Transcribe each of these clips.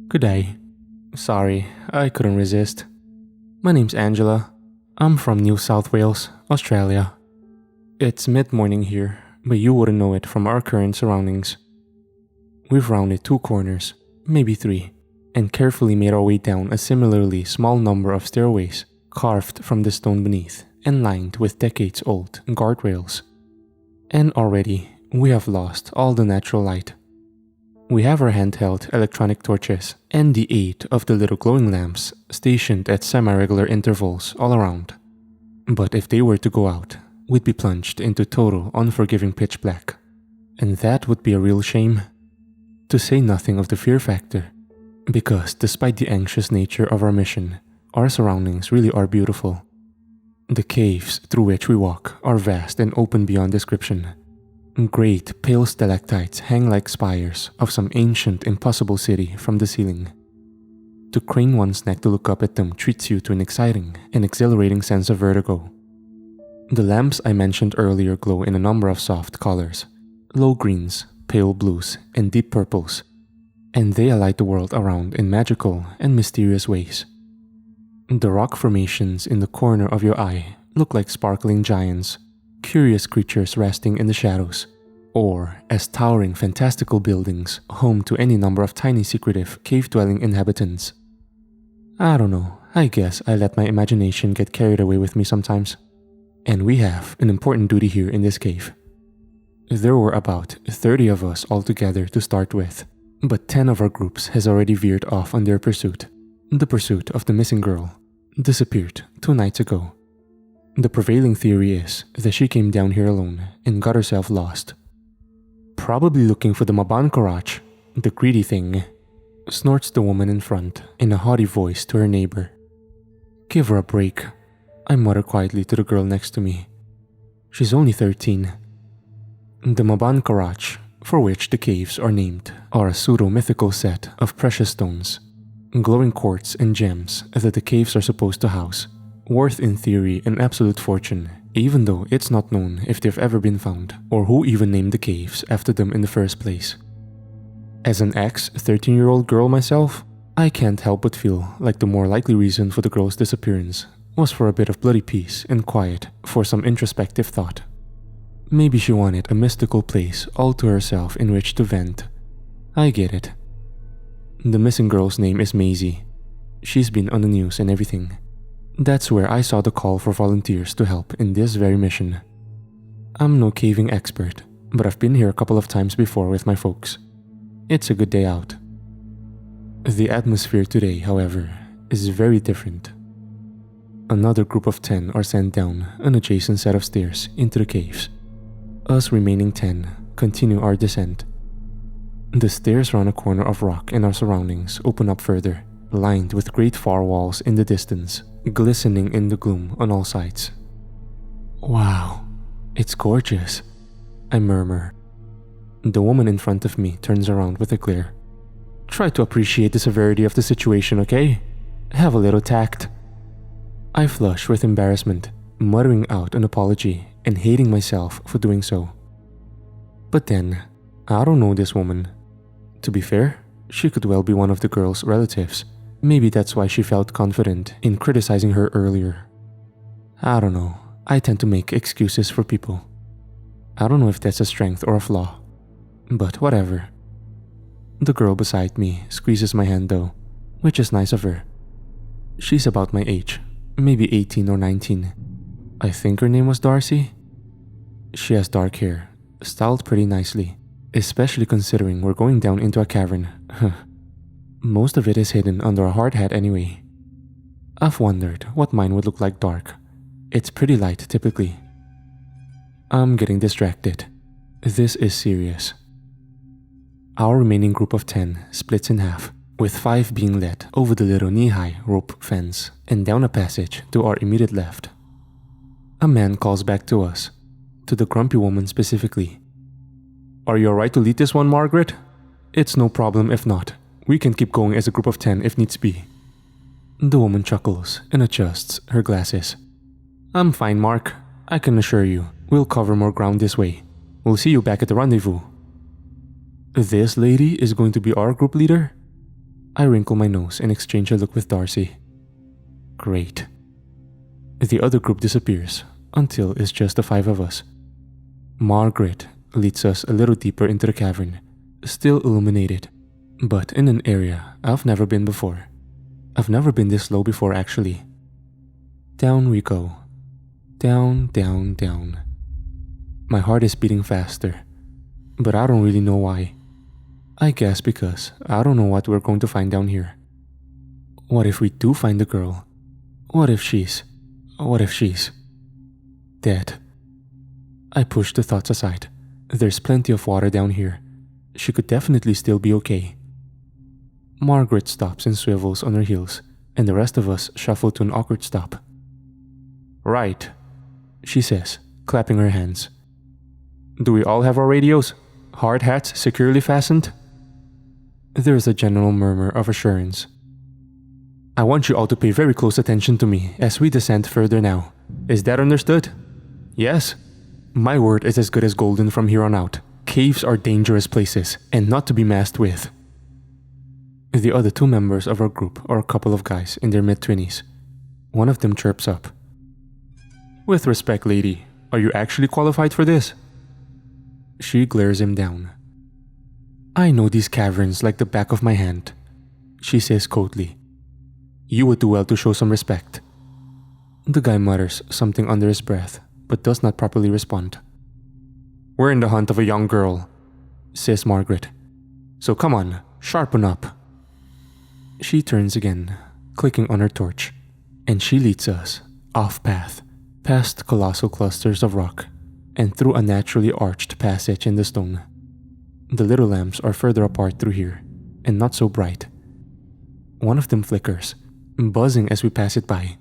Good day. Sorry, I couldn't resist. My name's Angela. I'm from New South Wales, Australia. It's mid-morning here, but you wouldn't know it from our current surroundings. We've rounded 2 corners, maybe 3, and carefully made our way down a similarly small number of stairways carved from the stone beneath and lined with decades-old guardrails. And already, we have lost all the natural light. We have our handheld electronic torches and the aid of the little glowing lamps stationed at semi-regular intervals all around. But if they were to go out, we'd be plunged into total unforgiving pitch black. And that would be a real shame. To say nothing of the fear factor, because despite the anxious nature of our mission, our surroundings really are beautiful. The caves through which we walk are vast and open beyond description. Great pale stalactites hang like spires of some ancient impossible city from the ceiling. To crane one's neck to look up at them treats you to an exciting and exhilarating sense of vertigo. The lamps I mentioned earlier glow in a number of soft colors, low greens, pale blues, and deep purples, and they alight the world around in magical and mysterious ways. The rock formations in the corner of your eye look like sparkling giants, curious creatures resting in the shadows, or as towering fantastical buildings home to any number of tiny secretive cave-dwelling inhabitants. I don't know, I guess I let my imagination get carried away with me sometimes. And we have an important duty here in this cave. There were about 30 of us altogether to start with, but 10 of our groups has already veered off on their pursuit. The pursuit of the missing girl, disappeared 2 nights ago. The prevailing theory is that she came down here alone and got herself lost. Probably looking for the Maban Karaj, the greedy thing, snorts the woman in front in a haughty voice to her neighbor. Give her a break, I mutter quietly to the girl next to me. She's only 13. The Maban Karaj, for which the caves are named, are a pseudo-mythical set of precious stones, glowing quartz and gems that the caves are supposed to house, worth in theory an absolute fortune, even though it's not known if they've ever been found or who even named the caves after them in the first place. As an ex-13-year-old girl myself, I can't help but feel like the more likely reason for the girl's disappearance was for a bit of bloody peace and quiet for some introspective thought. Maybe she wanted a mystical place all to herself in which to vent. I get it. The missing girl's name is Masie. She's been on the news and everything. That's where I saw the call for volunteers to help in this very mission. I'm no caving expert, but I've been here a couple of times before with my folks. It's a good day out. The atmosphere today, however, is very different. Another group of 10 are sent down an adjacent set of stairs into the caves. Us remaining 10 continue our descent. The stairs round a corner of rock and our surroundings open up further, lined with great far walls in the distance, glistening in the gloom on all sides. Wow, it's gorgeous, I murmur. The woman in front of me turns around with a glare. Try to appreciate the severity of the situation, okay? Have a little tact. I flush with embarrassment, muttering out an apology and hating myself for doing so. But then, I don't know this woman. To be fair, she could well be one of the girl's relatives. Maybe that's why she felt confident in criticizing her earlier. I don't know, I tend to make excuses for people. I don't know if that's a strength or a flaw, but whatever. The girl beside me squeezes my hand though, which is nice of her. She's about my age, maybe 18 or 19. I think her name was Darcy. She has dark hair, styled pretty nicely, especially considering we're going down into a cavern. Most of it is hidden under a hard hat anyway. I've wondered what mine would look like dark. It's pretty light typically. I'm getting distracted. This is serious. Our remaining group of 10 splits in half, with 5 being led over the little knee-high rope fence and down a passage to our immediate left. A man calls back to us, to the grumpy woman specifically. Are you alright to lead this one, Margaret? It's no problem if not. We can keep going as a group of 10 if needs be. The woman chuckles and adjusts her glasses. I'm fine, Mark. I can assure you, we'll cover more ground this way. We'll see you back at the rendezvous. This lady is going to be our group leader? I wrinkle my nose and exchange a look with Darcy. Great. The other group disappears until it's just the 5 of us. Margaret leads us a little deeper into the cavern, still illuminated, but in an area I've never been before. I've never been this low before, actually. Down we go. Down, down, down. My heart is beating faster, but I don't really know why. I guess because I don't know what we're going to find down here. What if we do find the girl? What if she's dead? I push the thoughts aside. There's plenty of water down here. She could definitely still be okay. Margaret stops and swivels on her heels, and the rest of us shuffle to an awkward stop. Right, she says, clapping her hands. Do we all have our radios? Hard hats securely fastened? There is a general murmur of assurance. I want you all to pay very close attention to me as we descend further now. Is that understood? Yes. My word is as good as golden from here on out. Caves are dangerous places and not to be messed with. The other 2 members of our group are a couple of guys in their mid-20s. One of them chirps up. With respect, lady, are you actually qualified for this? She glares him down. I know these caverns like the back of my hand, she says coldly. You would do well to show some respect. The guy mutters something under his breath, but does not properly respond. We're in the hunt of a young girl, says Margaret. So come on, sharpen up. She turns again, clicking on her torch, and she leads us off path, past colossal clusters of rock, and through a naturally arched passage in the stone. The little lamps are further apart through here, and not so bright. One of them flickers, buzzing as we pass it by.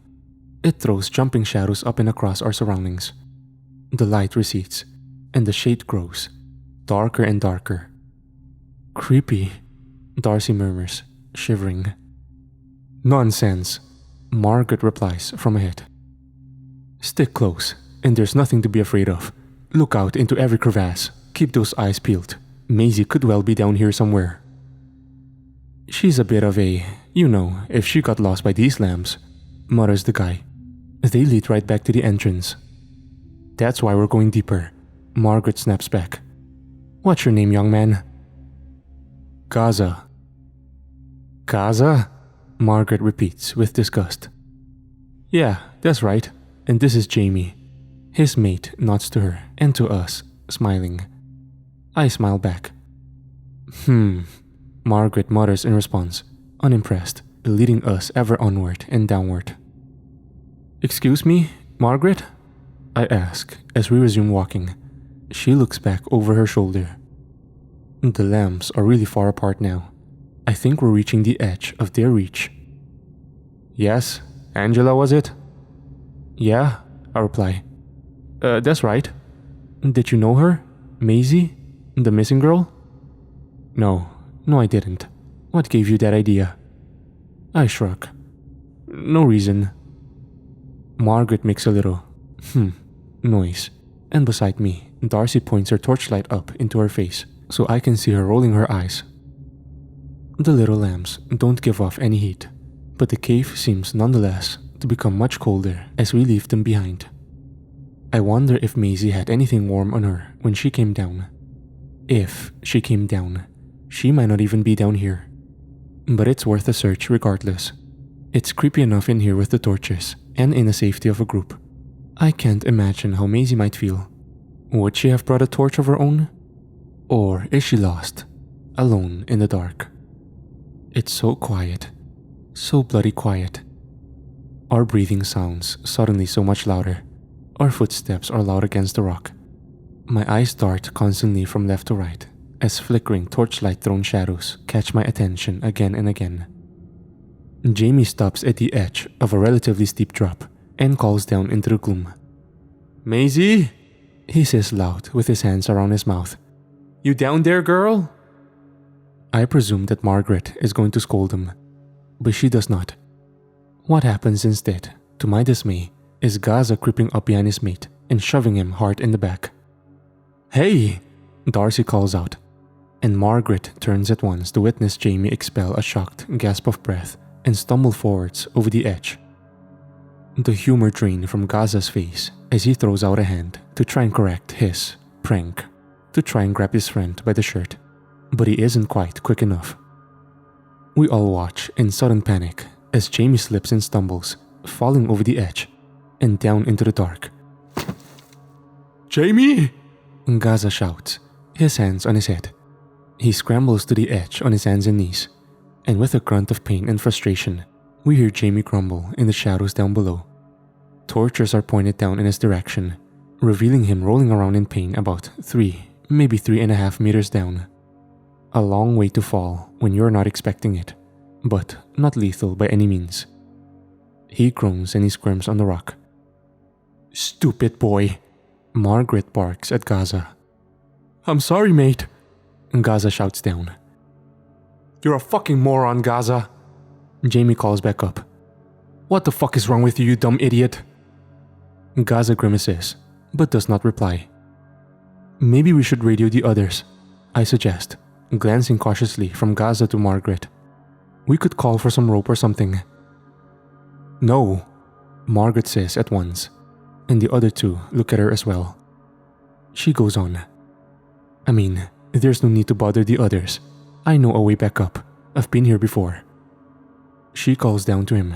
It throws jumping shadows up and across our surroundings. The light recedes, and the shade grows, darker and darker. Creepy, Darcy murmurs, shivering. Nonsense, Margaret replies from ahead. Stick close, and there's nothing to be afraid of. Look out into every crevasse. Keep those eyes peeled. Masie could well be down here somewhere. She's a bit of a, if she got lost by these lamps, mutters the guy. They lead right back to the entrance. That's why we're going deeper, Margaret snaps back. What's your name, young man? Gaza. Gaza? Margaret repeats with disgust. Yeah, that's right. And this is Jamie. His mate nods to her and to us, smiling. I smile back. Margaret mutters in response, unimpressed, leading us ever onward and downward. Excuse me, Margaret? I ask as we resume walking. She looks back over her shoulder. The lamps are really far apart now. I think we're reaching the edge of their reach. Yes, Angela, was it? Yeah, I reply. That's right. Did you know her? Masie? The missing girl? No, I didn't. What gave you that idea? I shrug. No reason. Margaret makes a little, noise, and beside me, Darcy points her torchlight up into her face so I can see her rolling her eyes. The little lamps don't give off any heat, but the cave seems nonetheless to become much colder as we leave them behind. I wonder if Masie had anything warm on her when she came down. If she came down, she might not even be down here. But it's worth a search regardless. It's creepy enough in here with the torches and in the safety of a group. I can't imagine how Masie might feel. Would she have brought a torch of her own? Or is she lost, alone in the dark? It's so quiet, so bloody quiet. Our breathing sounds suddenly so much louder. Our footsteps are loud against the rock. My eyes dart constantly from left to right as flickering torchlight-thrown shadows catch my attention again and again. Jamie stops at the edge of a relatively steep drop and calls down into the gloom. Masie? He says loud with his hands around his mouth. You down there, girl? I presume that Margaret is going to scold him, but she does not. What happens instead, to my dismay, is Gaza creeping up behind his mate and shoving him hard in the back. Hey! Darcy calls out. and Margaret turns at once to witness Jamie expel a shocked gasp of breath and stumble forwards over the edge. The humor drained from Gaza's face as he throws out a hand to try and correct his prank, to try and grab his friend by the shirt, but he isn't quite quick enough. We all watch in sudden panic as Jamie slips and stumbles, falling over the edge and down into the dark. "Jamie!" Gaza shouts, his hands on his head. He scrambles to the edge on his hands and knees, and with a grunt of pain and frustration, we hear Jamie grumble in the shadows down below. Torches are pointed down in his direction, revealing him rolling around in pain about 3, maybe 3.5 meters down. A long way to fall when you're not expecting it, but not lethal by any means. He groans and he squirms on the rock. "Stupid boy," Margaret barks at Gaza. "I'm sorry, mate," Gaza shouts down. "You're a fucking moron, Gaza," Jamie calls back up. "What the fuck is wrong with you, you dumb idiot?" Gaza grimaces, but does not reply. "Maybe we should radio the others," I suggest, glancing cautiously from Gaza to Margaret. "We could call for some rope or something." "No," Margaret says at once, and the other two look at her as well. She goes on. "I mean, there's no need to bother the others. I know a way back up. I've been here before." She calls down to him.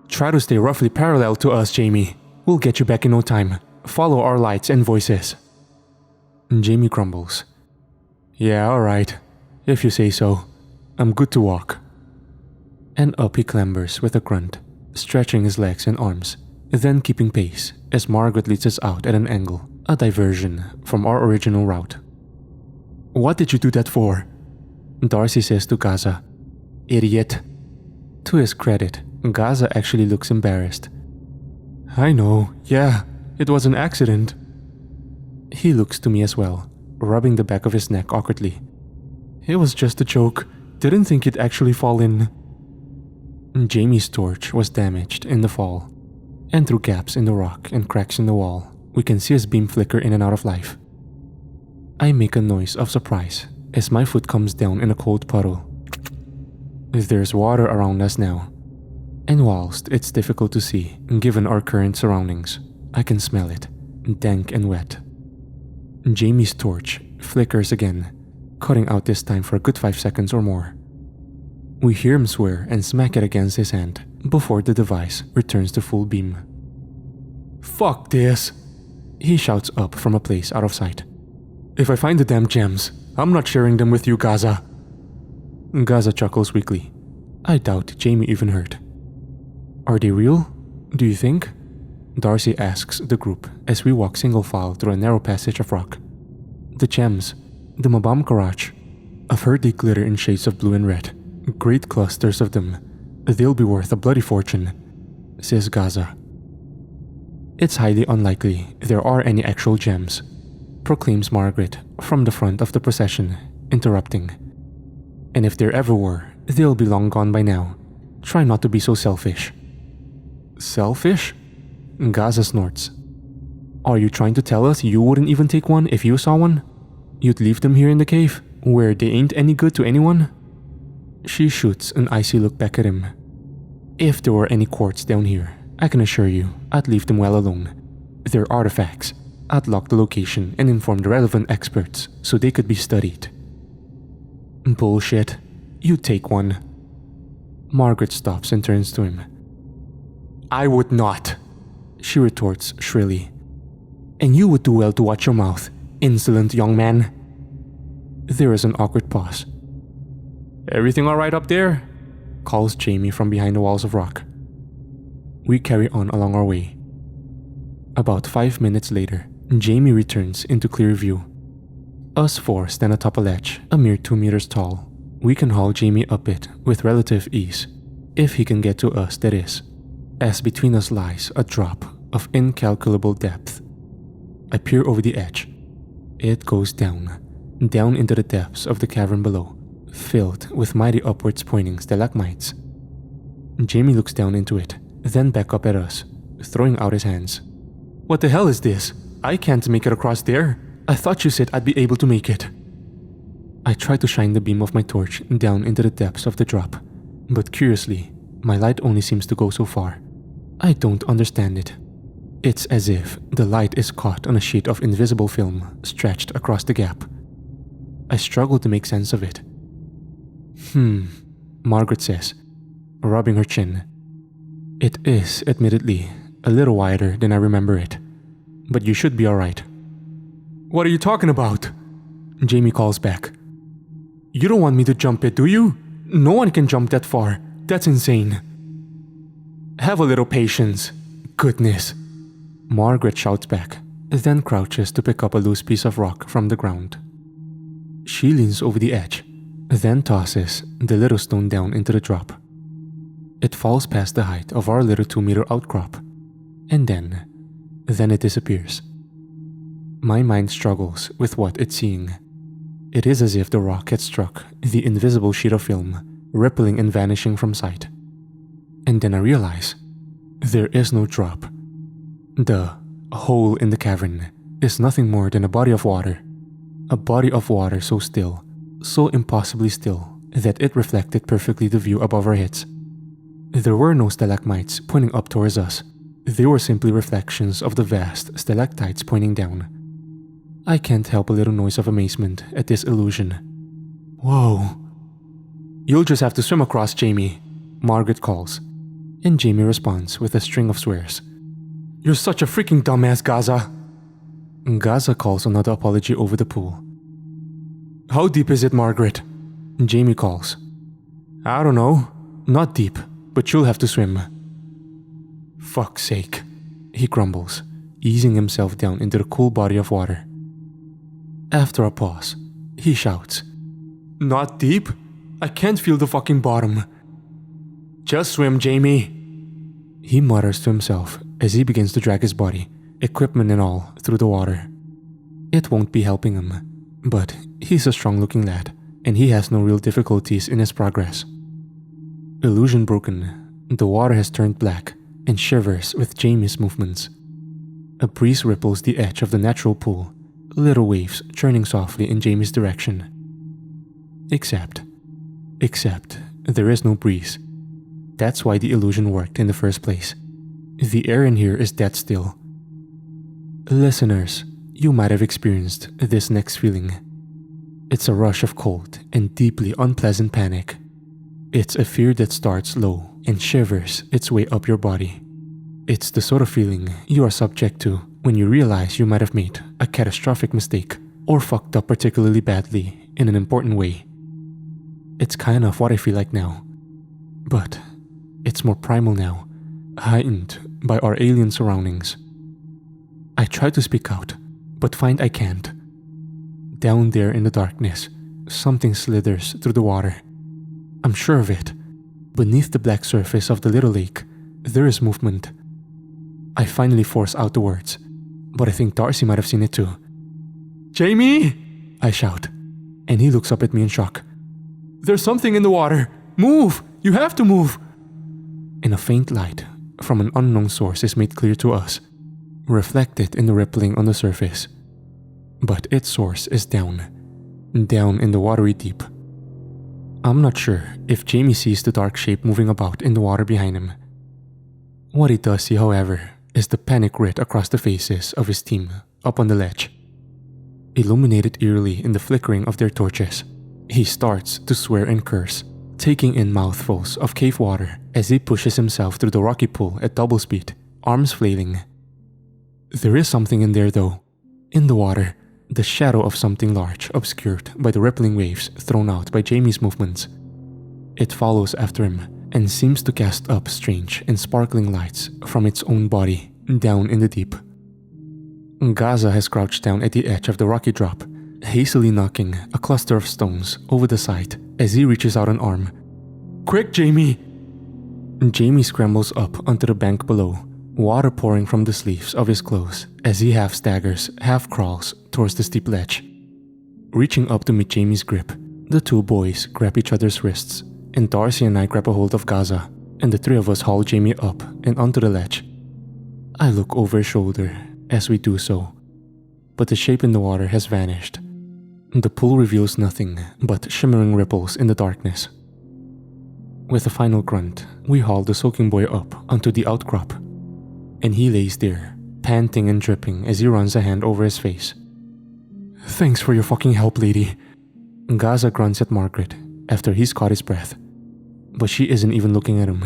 "Try to stay roughly parallel to us, Jamie. We'll get you back in no time. Follow our lights and voices." Jamie grumbles. "Yeah, alright. If you say so. I'm good to walk." And up he clambers with a grunt, stretching his legs and arms, then keeping pace as Margaret leads us out at an angle, a diversion from our original route. "What did you do that for?" Darcy says to Gaza. "Idiot." To his credit, Gaza actually looks embarrassed. "I know, yeah, it was an accident." He looks to me as well, rubbing the back of his neck awkwardly. "It was just a joke. Didn't think it'd actually fall in." Jamie's torch was damaged in the fall, and through gaps in the rock and cracks in the wall, we can see his beam flicker in and out of life. I make a noise of surprise as my foot comes down in a cold puddle. There's water around us now, and whilst it's difficult to see given our current surroundings, I can smell it, dank and wet. Jamie's torch flickers again, cutting out this time for a good 5 seconds or more. We hear him swear and smack it against his hand before the device returns to full beam. "Fuck this," he shouts up from a place out of sight. "If I find the damn gems, I'm not sharing them with you, Gaza." Gaza chuckles weakly. I doubt Jamie even heard. "Are they real, do you think?" Darcy asks the group as we walk single file through a narrow passage of rock. "The gems, the Maban Karaj. I've heard they glitter in shades of blue and red. Great clusters of them. They'll be worth a bloody fortune," says Gaza. "It's highly unlikely there are any actual gems," proclaims Margaret from the front of the procession, interrupting. "And if there ever were, they'll be long gone by now. Try not to be so selfish." "Selfish?" Gaza snorts. "Are you trying to tell us you wouldn't even take one if you saw one? You'd leave them here in the cave, where they ain't any good to anyone?" She shoots an icy look back at him. "If there were any quartz down here, I can assure you I'd leave them well alone. They're artifacts. I'd lock the location and inform the relevant experts so they could be studied." "Bullshit. You take one." Margaret stops and turns to him. "I would not," she retorts shrilly. "And you would do well to watch your mouth, insolent young man." There is an awkward pause. "Everything alright up there?" calls Jamie from behind the walls of rock. We carry on along our way. About 5 minutes later, Jamie returns into clear view. Us four stand atop a ledge, a mere 2 meters tall. We can haul Jamie up it with relative ease, if he can get to us, that is, as between us lies a drop of incalculable depth. I peer over the edge. It goes down into the depths of the cavern below, filled with mighty upwards pointing stalagmites. Jamie looks down into it, then back up at us, throwing out his hands. "What the hell is this? I can't make it across there. I thought you said I'd be able to make it." I try to shine the beam of my torch down into the depths of the drop, but curiously, my light only seems to go so far. I don't understand it. It's as if the light is caught on a sheet of invisible film stretched across the gap. I struggle to make sense of it. Margaret says, rubbing her chin. It is, admittedly, a little wider than I remember it, but you should be alright. What are you talking about? Jamie calls back. You don't want me to jump it, do you? No one can jump that far. That's insane. Have a little patience. Goodness. Margaret shouts back, then crouches to pick up a loose piece of rock from the ground. She leans over the edge, then tosses the little stone down into the drop. It falls past the height of our little 2-meter outcrop, and then it disappears. My mind struggles with what it's seeing. It is as if the rock had struck the invisible sheet of film, rippling and vanishing from sight. And then I realize there is no drop. The hole in the cavern is nothing more than a body of water. A body of water so still, so impossibly still, that it reflected perfectly the view above our heads. There were no stalagmites pointing up towards us. They were simply reflections of the vast stalactites pointing down. I can't help a little noise of amazement at this illusion. Whoa. You'll just have to swim across, Jamie, Margaret calls, and Jamie responds with a string of swears. You're such a freaking dumbass, Gaza. Gaza calls another apology over the pool. How deep is it, Margaret? Jamie calls. I don't know. Not deep, but you'll have to swim. Fuck's sake, he grumbles, easing himself down into the cool body of water. After a pause, he shouts, Not deep? I can't feel the fucking bottom. Just swim, Jamie. He mutters to himself as he begins to drag his body, equipment and all, through the water. It won't be helping him, but he's a strong-looking lad, and he has no real difficulties in his progress. Illusion broken, the water has turned black and shivers with Jamie's movements. A breeze ripples the edge of the natural pool, little waves churning softly in Jamie's direction. Except there is no breeze. That's why the illusion worked in the first place. The air in here is dead still. Listeners, you might have experienced this next feeling. It's a rush of cold and deeply unpleasant panic. It's a fear that starts low and shivers its way up your body. It's the sort of feeling you are subject to when you realize you might have made a catastrophic mistake or fucked up particularly badly in an important way. It's kind of what I feel like now. But it's more primal now, heightened by our alien surroundings. I try to speak out, but find I can't. Down there in the darkness, something slithers through the water. I'm sure of it. Beneath the black surface of the little lake, there is movement. I finally force out the words, but I think Darcy might have seen it too. Jamie! I shout, and he looks up at me in shock. There's something in the water! Move! You have to move! And a faint light from an unknown source is made clear to us, reflected in the rippling on the surface. But its source is down in the watery deep. I'm not sure if Jamie sees the dark shape moving about in the water behind him. What he does see, however, is the panic writ across the faces of his team up on the ledge. Illuminated eerily in the flickering of their torches, he starts to swear and curse, taking in mouthfuls of cave water as he pushes himself through the rocky pool at double speed, arms flailing. There is something in there though. In the water, the shadow of something large obscured by the rippling waves thrown out by Jamie's movements. It follows after him and seems to cast up strange and sparkling lights from its own body down in the deep. Gaza has crouched down at the edge of the rocky drop, hastily knocking a cluster of stones over the side as he reaches out an arm. Quick, Jamie! Jamie scrambles up onto the bank below, water pouring from the sleeves of his clothes as he half staggers, half crawls towards the steep ledge. Reaching up to meet Jamie's grip, the two boys grab each other's wrists, and Darcy and I grab a hold of Gaza, and the three of us haul Jamie up and onto the ledge. I look over his shoulder as we do so, but the shape in the water has vanished. The pool reveals nothing but shimmering ripples in the darkness. With a final grunt, we haul the soaking boy up onto the outcrop, and he lays there, panting and dripping as he runs a hand over his face. "Thanks for your fucking help, lady." Gaza grunts at Margaret after he's caught his breath, but she isn't even looking at him.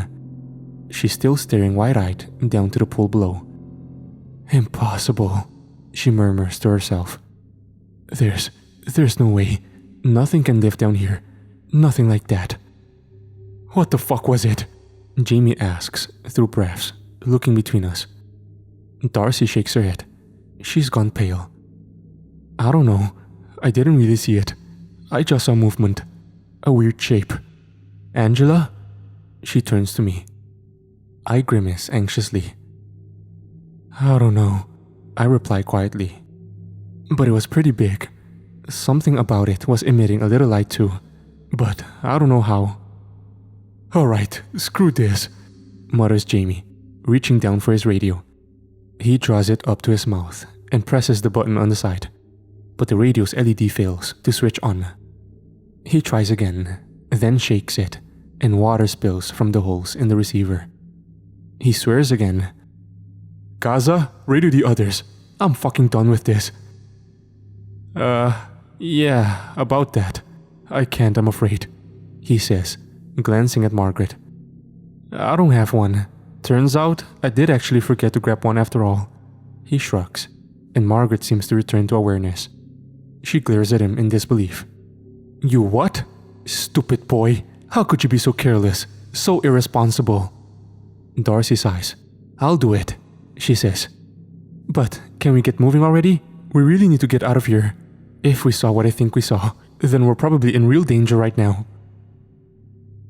She's still staring wide-eyed down to the pool below. "Impossible," she murmurs to herself. There's no way. Nothing can live down here. Nothing like that." "What the fuck was it?" Jamie asks through breaths, looking between us. Darcy shakes her head. She's gone pale. "I don't know. I didn't really see it. I just saw movement. A weird shape." "Angela?" She turns to me. I grimace anxiously. "I don't know," I reply quietly. "But it was pretty big. Something about it was emitting a little light too, but I don't know how." "Alright, screw this," mutters Jamie, reaching down for his radio. He draws it up to his mouth and presses the button on the side, but the radio's LED fails to switch on. He tries again, then shakes it, and water spills from the holes in the receiver. He swears again. "Gaza, radio the others. I'm fucking done with this." Yeah, about that. I can't, I'm afraid," he says, glancing at Margaret. "I don't have one. Turns out I did actually forget to grab one after all." He shrugs, and Margaret seems to return to awareness. She glares at him in disbelief. "You what? Stupid boy. How could you be so careless? So irresponsible." Darcy sighs. "I'll do it," she says. "But can we get moving already? We really need to get out of here. If we saw what I think we saw, then we're probably in real danger right now."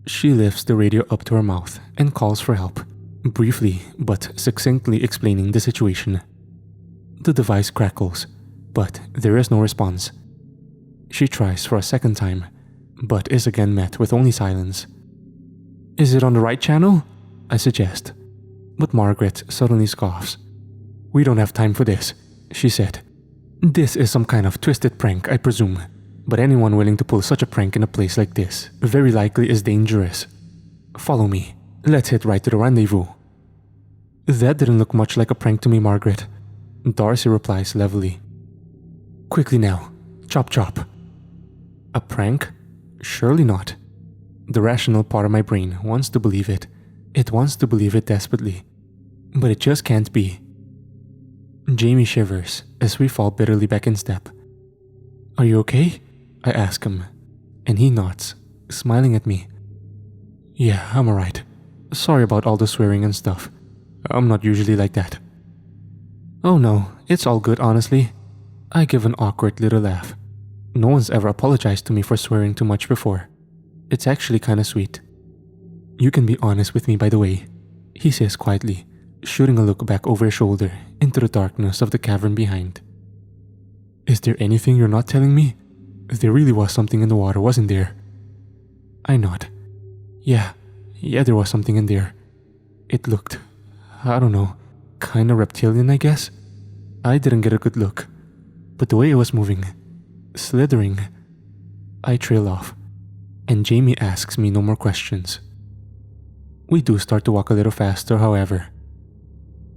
She lifts the radio up to her mouth and calls for help, briefly but succinctly explaining the situation. The device crackles, but there is no response. She tries for a second time, but is again met with only silence. "Is it on the right channel?" I suggest, but Margaret suddenly scoffs. "We don't have time for this," she said. "This is some kind of twisted prank, I presume, but anyone willing to pull such a prank in a place like this very likely is dangerous. Follow me. Let's head right to the rendezvous." "That didn't look much like a prank to me, Margaret," Darcy replies levelly. "Quickly now. Chop chop." A prank? Surely not. The rational part of my brain wants to believe it. It wants to believe it desperately. But it just can't be. Jamie shivers as we fall bitterly back in step. "Are you okay?" I ask him, and he nods, smiling at me. "Yeah, I'm alright. Sorry about all the swearing and stuff. I'm not usually like that." "Oh no, it's all good honestly." I give an awkward little laugh. No one's ever apologized to me for swearing too much before. It's actually kinda sweet. "You can be honest with me, by the way," he says quietly, shooting a look back over his shoulder into the darkness of the cavern behind. "Is there anything you're not telling me? There really was something in the water, wasn't there?" I nod. Yeah, there was something in there. It looked, I don't know, kinda reptilian, I guess. I didn't get a good look, but the way it was moving, slithering, I trail off, and Jamie asks me no more questions. We do start to walk a little faster, however.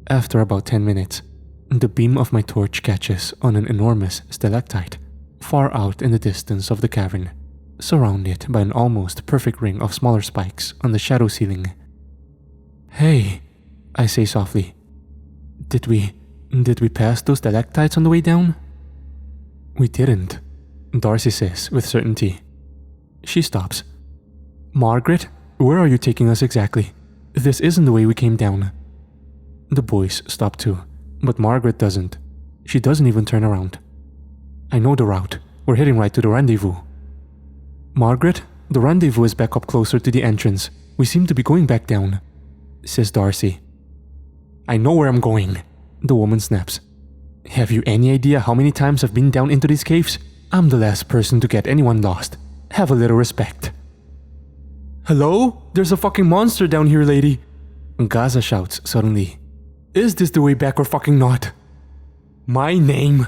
After about 10 minutes, the beam of my torch catches on an enormous stalactite far out in the distance of the cavern, surrounded by an almost perfect ring of smaller spikes on the shadow ceiling. "Hey," I say softly. Did we pass those stalactites on the way down?" "We didn't," Darcy says with certainty. She stops. "Margaret, where are you taking us exactly? This isn't the way we came down." The boys stop too, but Margaret doesn't. She doesn't even turn around. "I know the route. We're heading right to the rendezvous." "Margaret, the rendezvous is back up closer to the entrance. We seem to be going back down," says Darcy. "I know where I'm going," the woman snaps. "Have you any idea how many times I've been down into these caves? I'm the last person to get anyone lost. Have a little respect." "Hello? There's a fucking monster down here, lady," Gaza shouts suddenly. "Is this the way back or fucking not?" "My name,"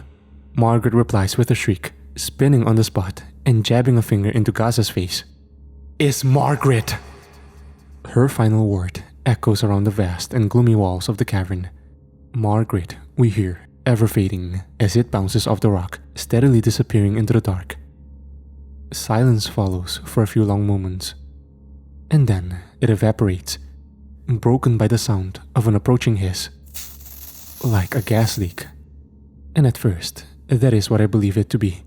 Margaret replies with a shriek, spinning on the spot and jabbing a finger into Gaza's face. "Is Margaret!" Her final word echoes around the vast and gloomy walls of the cavern. "Margaret," we hear, ever fading as it bounces off the rock, steadily disappearing into the dark. Silence follows for a few long moments, and then it evaporates, broken by the sound of an approaching hiss, like a gas leak. And at first, that is what I believe it to be,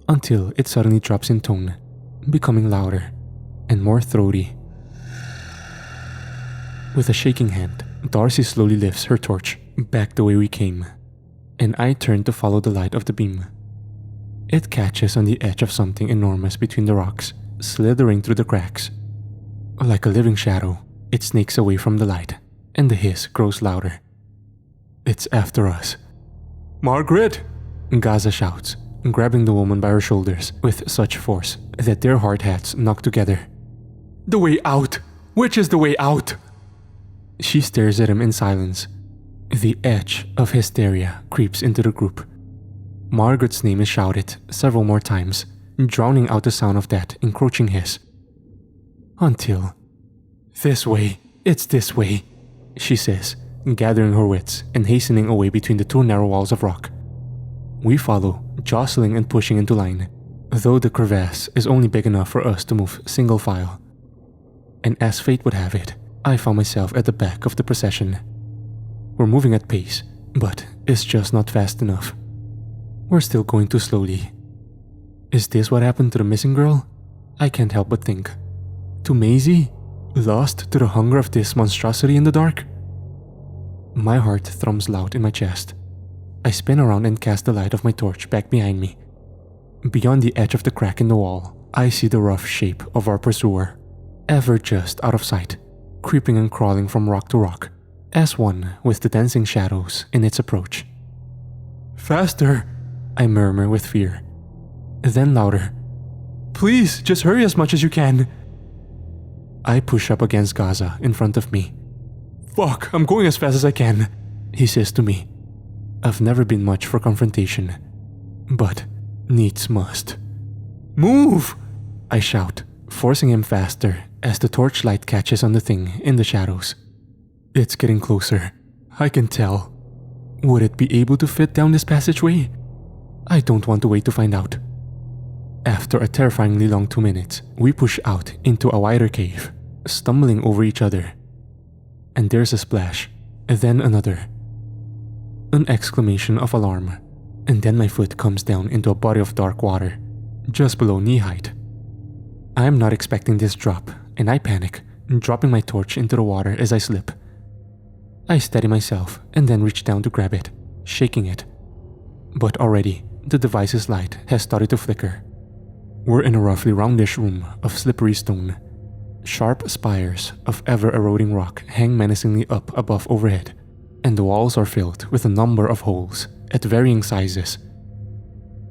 until it suddenly drops in tone, becoming louder and more throaty. With a shaking hand, Darcy slowly lifts her torch back the way we came, and I turn to follow the light of the beam. It catches on the edge of something enormous between the rocks, slithering through the cracks. Like a living shadow, it snakes away from the light, and the hiss grows louder. It's after us. "Margaret!" Gaza shouts, grabbing the woman by her shoulders with such force that their hard hats knock together. "The way out! Which is the way out?" She stares at him in silence. The edge of hysteria creeps into the group. Margaret's name is shouted several more times, drowning out the sound of that encroaching hiss. Until, "This way, it's this way," she says, gathering her wits and hastening away between the two narrow walls of rock. We follow, jostling and pushing into line, though the crevasse is only big enough for us to move single file. And as fate would have it, I found myself at the back of the procession. We're moving at pace, but it's just not fast enough. We're still going too slowly. Is this what happened to the missing girl? I can't help but think. To Masie? Lost to the hunger of this monstrosity in the dark? My heart thrums loud in my chest. I spin around and cast the light of my torch back behind me. Beyond the edge of the crack in the wall, I see the rough shape of our pursuer, ever just out of sight, creeping and crawling from rock to rock, as one with the dancing shadows in its approach. "Faster!" I murmur with fear. Then louder. "Please, just hurry as much as you can." I push up against Gaza in front of me. "Fuck, I'm going as fast as I can," he says to me. I've never been much for confrontation, but needs must. "Move!" I shout, forcing him faster as the torchlight catches on the thing in the shadows. It's getting closer. I can tell. Would it be able to fit down this passageway? I don't want to wait to find out. After a terrifyingly long 2 minutes, we push out into a wider cave, stumbling over each other. And there's a splash, and then another. An exclamation of alarm, and then my foot comes down into a body of dark water, just below knee height. I'm not expecting this drop, and I panic, dropping my torch into the water as I slip. I steady myself and then reach down to grab it, shaking it. But already, the device's light has started to flicker. We're in a roughly roundish room of slippery stone. Sharp spires of ever-eroding rock hang menacingly up above overhead, and the walls are filled with a number of holes at varying sizes.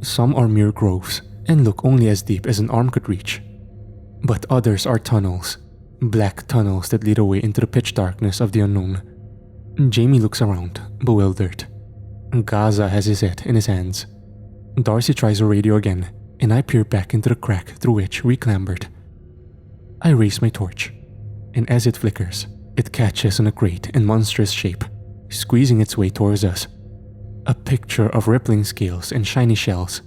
Some are mere groves and look only as deep as an arm could reach. But others are tunnels, black tunnels that lead away into the pitch darkness of the unknown. Jamie looks around, bewildered. Gaza has his head in his hands. Darcy tries her radio again, and I peer back into the crack through which we clambered. I raise my torch, and as it flickers, it catches on a great and monstrous shape, squeezing its way towards us. A picture of rippling scales and shiny shells,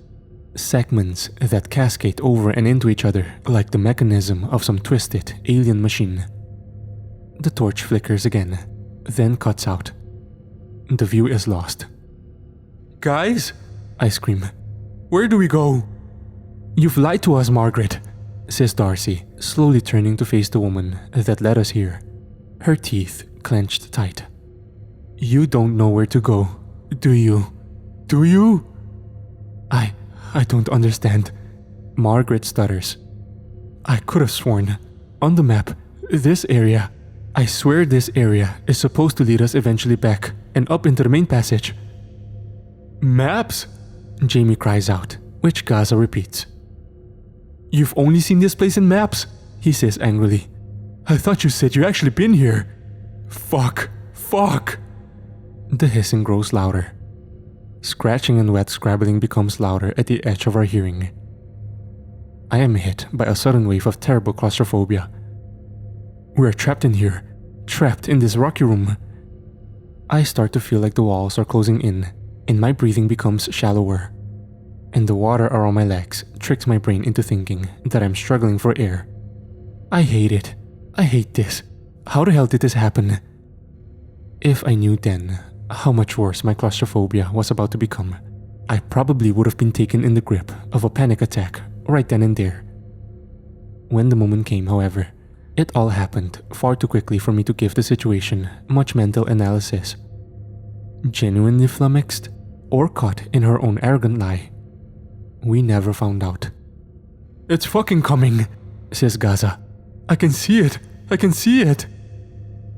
segments that cascade over and into each other like the mechanism of some twisted alien machine. The torch flickers again, then cuts out. The view is lost. "Guys!" I scream. "Where do we go?" "You've lied to us, Margaret," says Darcy, slowly turning to face the woman that led us here, her teeth clenched tight. "You don't know where to go, do you? Do you?" I don't understand. Margaret stutters. "I could have sworn, on the map, this area, I swear this area is supposed to lead us eventually back and up into the main passage." "Maps?" Jamie cries out, which Gaza repeats. "You've only seen this place in maps," he says angrily. "I thought you said you actually been here. Fuck. The hissing grows louder. Scratching and wet scrabbling becomes louder at the edge of our hearing. I am hit by a sudden wave of terrible claustrophobia. We're trapped in here, trapped in this rocky room. I start to feel like the walls are closing in, and my breathing becomes shallower. And the water around my legs tricks my brain into thinking that I'm struggling for air. I hate it. I hate this. How the hell did this happen? If I knew then how much worse my claustrophobia was about to become, I probably would have been taken in the grip of a panic attack right then and there. When the moment came, however, it all happened far too quickly for me to give the situation much mental analysis. Genuinely flummoxed, or caught in her own arrogant lie? We never found out. "It's fucking coming," says Gaza. "I can see it. I can see it."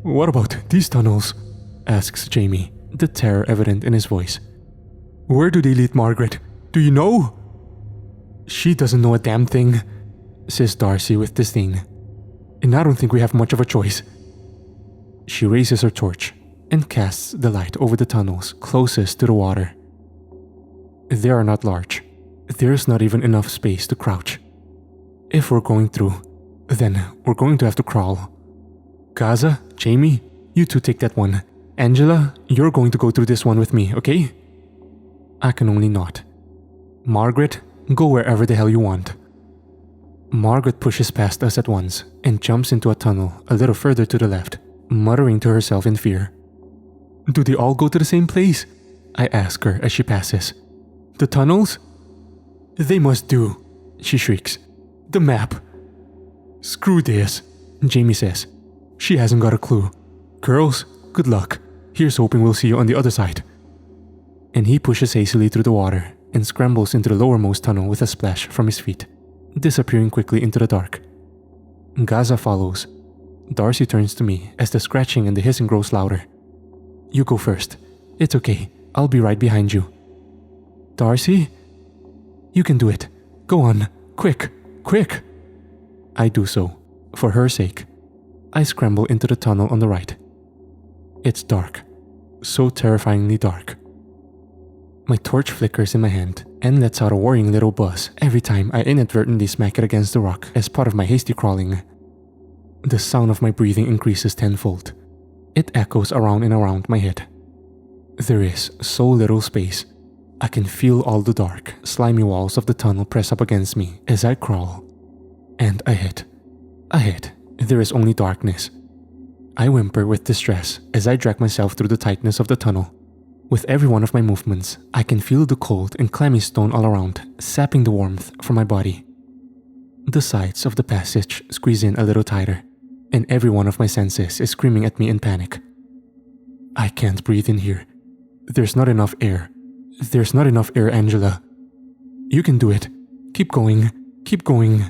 "What about these tunnels?" asks Jamie, the terror evident in his voice. "Where do they lead Margaret? Do you know?" "She doesn't know a damn thing," says Darcy with disdain. "And I don't think we have much of a choice." She raises her torch and casts the light over the tunnels closest to the water. They are not large. There's not even enough space to crouch. If we're going through, then we're going to have to crawl. Gaza, Jamie, you two take that one. Angela, you're going to go through this one with me, okay? I can only nod. Margaret, go wherever the hell you want. Margaret pushes past us at once and jumps into a tunnel a little further to the left, muttering to herself in fear. Do they all go to the same place? I ask her as she passes. The tunnels? They must do, she shrieks. The map. Screw this, Jamie says. She hasn't got a clue. Girls, good luck. Here's hoping we'll see you on the other side. And he pushes hastily through the water and scrambles into the lowermost tunnel with a splash from his feet, disappearing quickly into the dark. Gaza follows. Darcy turns to me as the scratching and the hissing grows louder. You go first. It's okay. I'll be right behind you. Darcy? You can do it. Go on. Quick. Quick. I do so. For her sake. I scramble into the tunnel on the right. It's dark. So terrifyingly dark. My torch flickers in my hand and lets out a worrying little buzz every time I inadvertently smack it against the rock as part of my hasty crawling. The sound of my breathing increases tenfold. It echoes around and around my head. There is so little space. I can feel all the dark, slimy walls of the tunnel press up against me as I crawl. And ahead, there is only darkness. I whimper with distress as I drag myself through the tightness of the tunnel. With every one of my movements, I can feel the cold and clammy stone all around, sapping the warmth from my body. The sides of the passage squeeze in a little tighter, and every one of my senses is screaming at me in panic. I can't breathe in here. There's not enough air. There's not enough air, Angela. You can do it. Keep going. Keep going.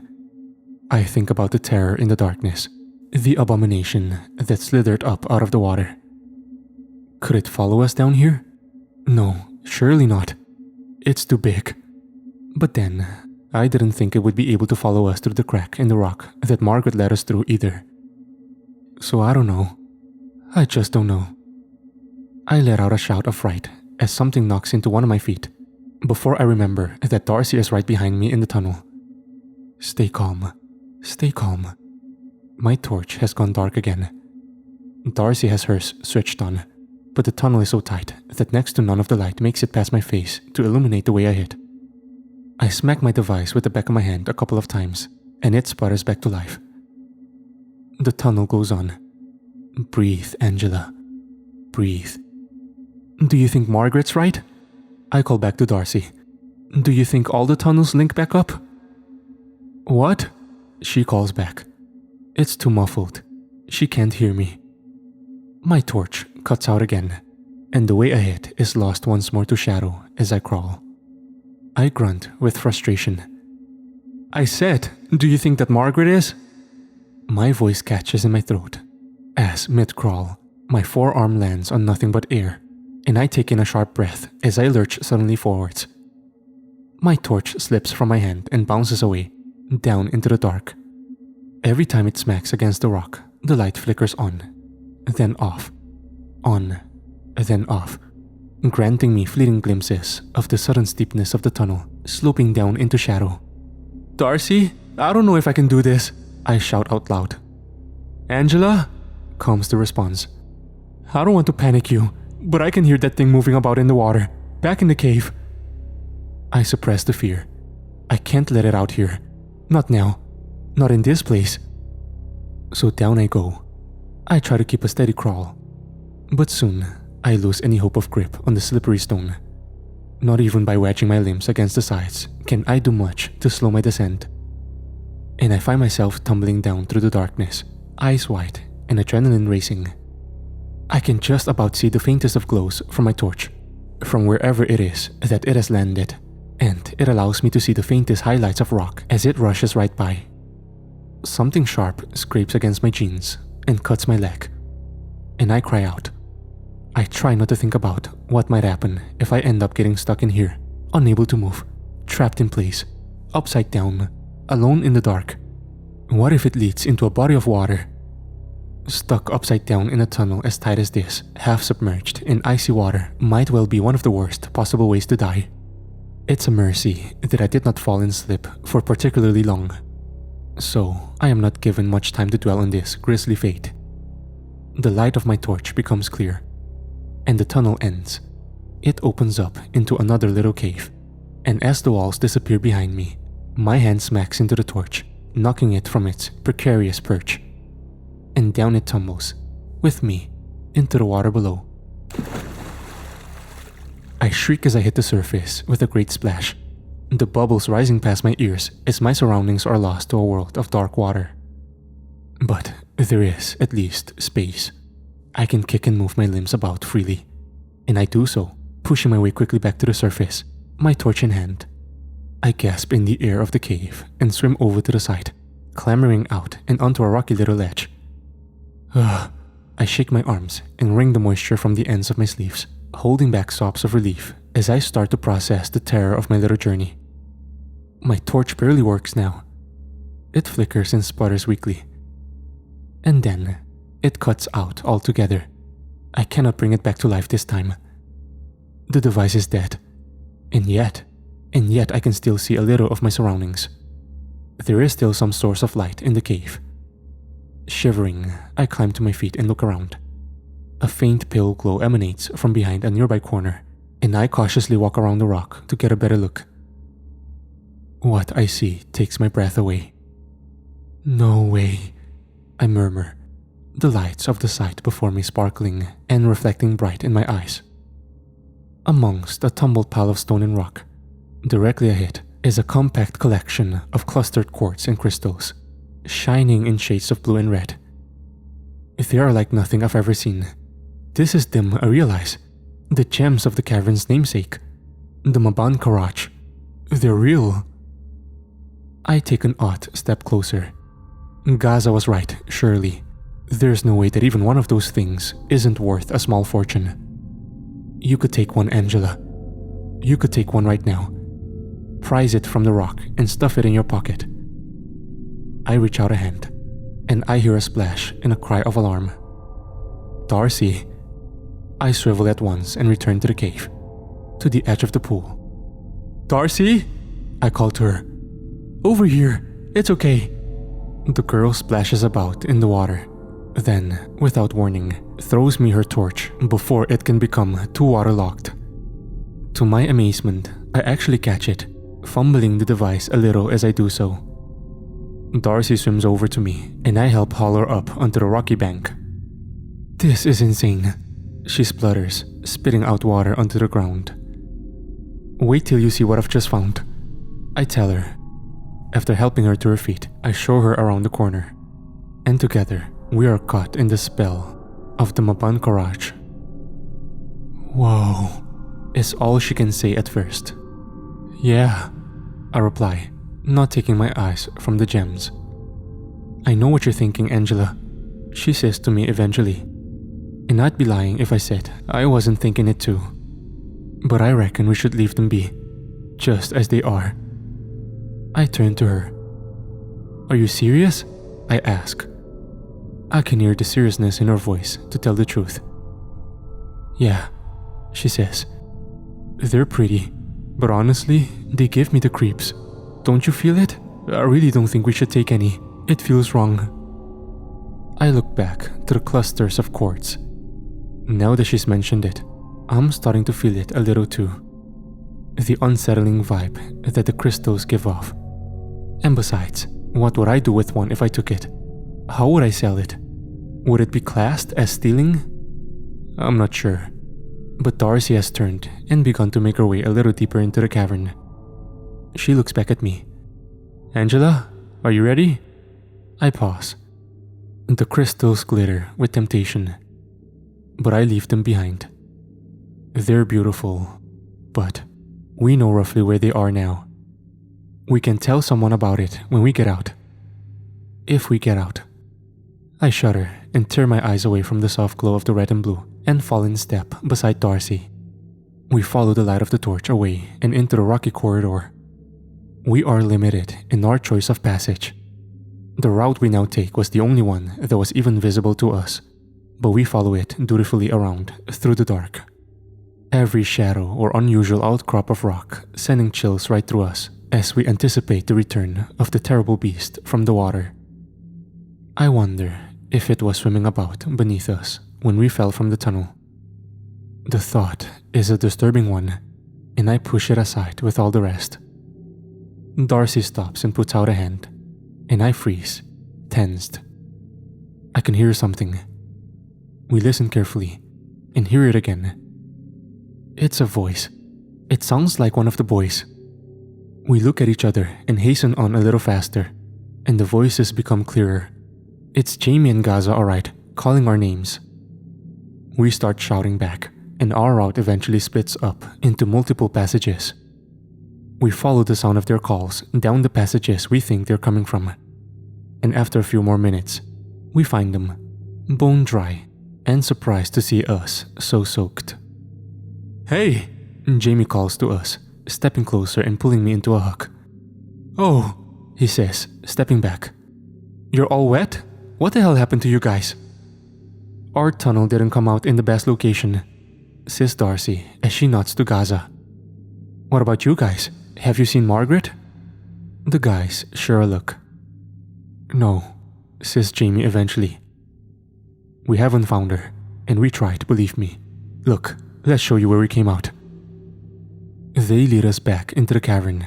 I think about the terror in the darkness, the abomination that slithered up out of the water. Could it follow us down here? No, surely not. It's too big. But then, I didn't think it would be able to follow us through the crack in the rock that Margaret led us through either. So I don't know. I just don't know. I let out a shout of fright as something knocks into one of my feet, before I remember that Darcy is right behind me in the tunnel. Stay calm. Stay calm. My torch has gone dark again. Darcy has hers switched on, but the tunnel is so tight that next to none of the light makes it past my face to illuminate the way ahead. I smack my device with the back of my hand a couple of times, and it sputters back to life. The tunnel goes on. Breathe, Angela. Breathe. Do you think Margaret's right? I call back to Darcy. Do you think all the tunnels link back up? What? She calls back. It's too muffled. She can't hear me. My torch cuts out again, and the way ahead is lost once more to shadow as I crawl. I grunt with frustration. I said, do you think that Margaret is? My voice catches in my throat as, mid-crawl, my forearm lands on nothing but air, and I take in a sharp breath as I lurch suddenly forwards. My torch slips from my hand and bounces away, down into the dark. Every time it smacks against the rock, the light flickers on, then off, then off. granting me fleeting glimpses of the sudden steepness of the tunnel sloping down into shadow. "Darcy, I don't know if I can do this," I shout out loud. "Angela?" comes the response. "I don't want to panic you, but I can hear that thing moving about in the water, back in the cave." I suppress the fear. I can't let it out here. Not now. Not in this place. So down I go. I try to keep a steady crawl. But soon, I lose any hope of grip on the slippery stone. Not even by wedging my limbs against the sides can I do much to slow my descent. And I find myself tumbling down through the darkness, eyes wide and adrenaline racing. I can just about see the faintest of glows from my torch, from wherever it is that it has landed, and it allows me to see the faintest highlights of rock as it rushes right by. Something sharp scrapes against my jeans and cuts my leg, and I cry out. I try not to think about what might happen if I end up getting stuck in here, unable to move, trapped in place, upside down, alone in the dark. What if it leads into a body of water? Stuck upside down in a tunnel as tight as this, half submerged in icy water, might well be one of the worst possible ways to die. It's a mercy that I did not fall and slip for particularly long. So I am not given much time to dwell on this grisly fate. The light of my torch becomes clear, and the tunnel ends. It opens up into another little cave, and as the walls disappear behind me, my hand smacks into the torch, knocking it from its precarious perch. And down it tumbles, with me, into the water below. I shriek as I hit the surface with a great splash, the bubbles rising past my ears as my surroundings are lost to a world of dark water. But there is, at least, space. I can kick and move my limbs about freely, and I do so, pushing my way quickly back to the surface, my torch in hand. I gasp in the air of the cave and swim over to the side, clambering out and onto a rocky little ledge. I shake my arms and wring the moisture from the ends of my sleeves, holding back sobs of relief as I start to process the terror of my little journey. My torch barely works now. It flickers and sputters weakly. And then, it cuts out altogether. I cannot bring it back to life this time. The device is dead. And yet I can still see a little of my surroundings. There is still some source of light in the cave. Shivering, I climb to my feet and look around. A faint pale glow emanates from behind a nearby corner, and I cautiously walk around the rock to get a better look. What I see takes my breath away. "No way," I murmur, the lights of the site before me sparkling and reflecting bright in my eyes. Amongst a tumbled pile of stone and rock, directly ahead is a compact collection of clustered quartz and crystals, shining in shades of blue and red. They are like nothing I've ever seen. This is them, I realize. The gems of the cavern's namesake. The Maban Karaj. They're real. I take an odd step closer. Gaza was right, surely. There's no way that even one of those things isn't worth a small fortune. You could take one, Angela. You could take one right now. Prise it from the rock and stuff it in your pocket. I reach out a hand, and I hear a splash and a cry of alarm. "Darcy." I swivel at once and return to the cave, to the edge of the pool. "Darcy?" I call to her. "Over here, it's okay." The girl splashes about in the water, then, without warning, throws me her torch before it can become too waterlogged. To my amazement, I actually catch it, fumbling the device a little as I do so. Darcy swims over to me, and I help haul her up onto the rocky bank. "This is insane," she splutters, spitting out water onto the ground. "Wait till you see what I've just found," I tell her. After helping her to her feet, I show her around the corner, and together we are caught in the spell of the Maban Karaj. "Whoa," is all she can say at first. "Yeah," I reply, not taking my eyes from the gems. "I know what you're thinking, Angela," she says to me eventually. And I'd be lying if I said I wasn't thinking it too. But I reckon we should leave them be, just as they are. I turn to her. "Are you serious?" I ask. I can hear the seriousness in her voice, to tell the truth. "Yeah, she says. They're pretty, but honestly, they give me the creeps. Don't you feel it? I really don't think we should take any. It feels wrong. I look back to the clusters of quartz. Now that she's mentioned it, I'm starting to feel it a little too. The unsettling vibe that the crystals give off. And besides, what would I do with one if I took it? How would I sell it? Would it be classed as stealing? I'm not sure. But Darcy has turned and begun to make her way a little deeper into the cavern. She looks back at me. Angela, are you ready? I pause. The crystals glitter with temptation, but I leave them behind. They're beautiful, but we know roughly where they are now. We can tell someone about it when we get out. If we get out. I shudder and tear my eyes away from the soft glow of the red and blue and fall in step beside Darcy. We follow the light of the torch away and into the rocky corridor. We are limited in our choice of passage. The route we now take was the only one that was even visible to us, but we follow it dutifully around through the dark. Every shadow or unusual outcrop of rock sending chills right through us as we anticipate the return of the terrible beast from the water. I wonder if it was swimming about beneath us when we fell from the tunnel. The thought is a disturbing one, and I push it aside with all the rest. Darcy stops and puts out a hand, and I freeze, tensed. I can hear something. We listen carefully and hear it again. It's a voice. It sounds like one of the boys. We look at each other and hasten on a little faster, and the voices become clearer. It's Jamie and Gaza, alright, calling our names. We start shouting back, and our route eventually splits up into multiple passages. We follow the sound of their calls down the passages we think they're coming from. And after a few more minutes, we find them, bone dry, and surprised to see us so soaked. Hey, Jamie calls to us, stepping closer and pulling me into a hug. Oh, he says, stepping back. You're all wet? What the hell happened to you guys? Our tunnel didn't come out in the best location, says Darcy as she nods to Gaza. What about you guys? Have you seen Margaret? The guys share a look. No, says Jamie eventually. We haven't found her, and we tried, believe me. Look, let's show you where we came out. They lead us back into the cavern.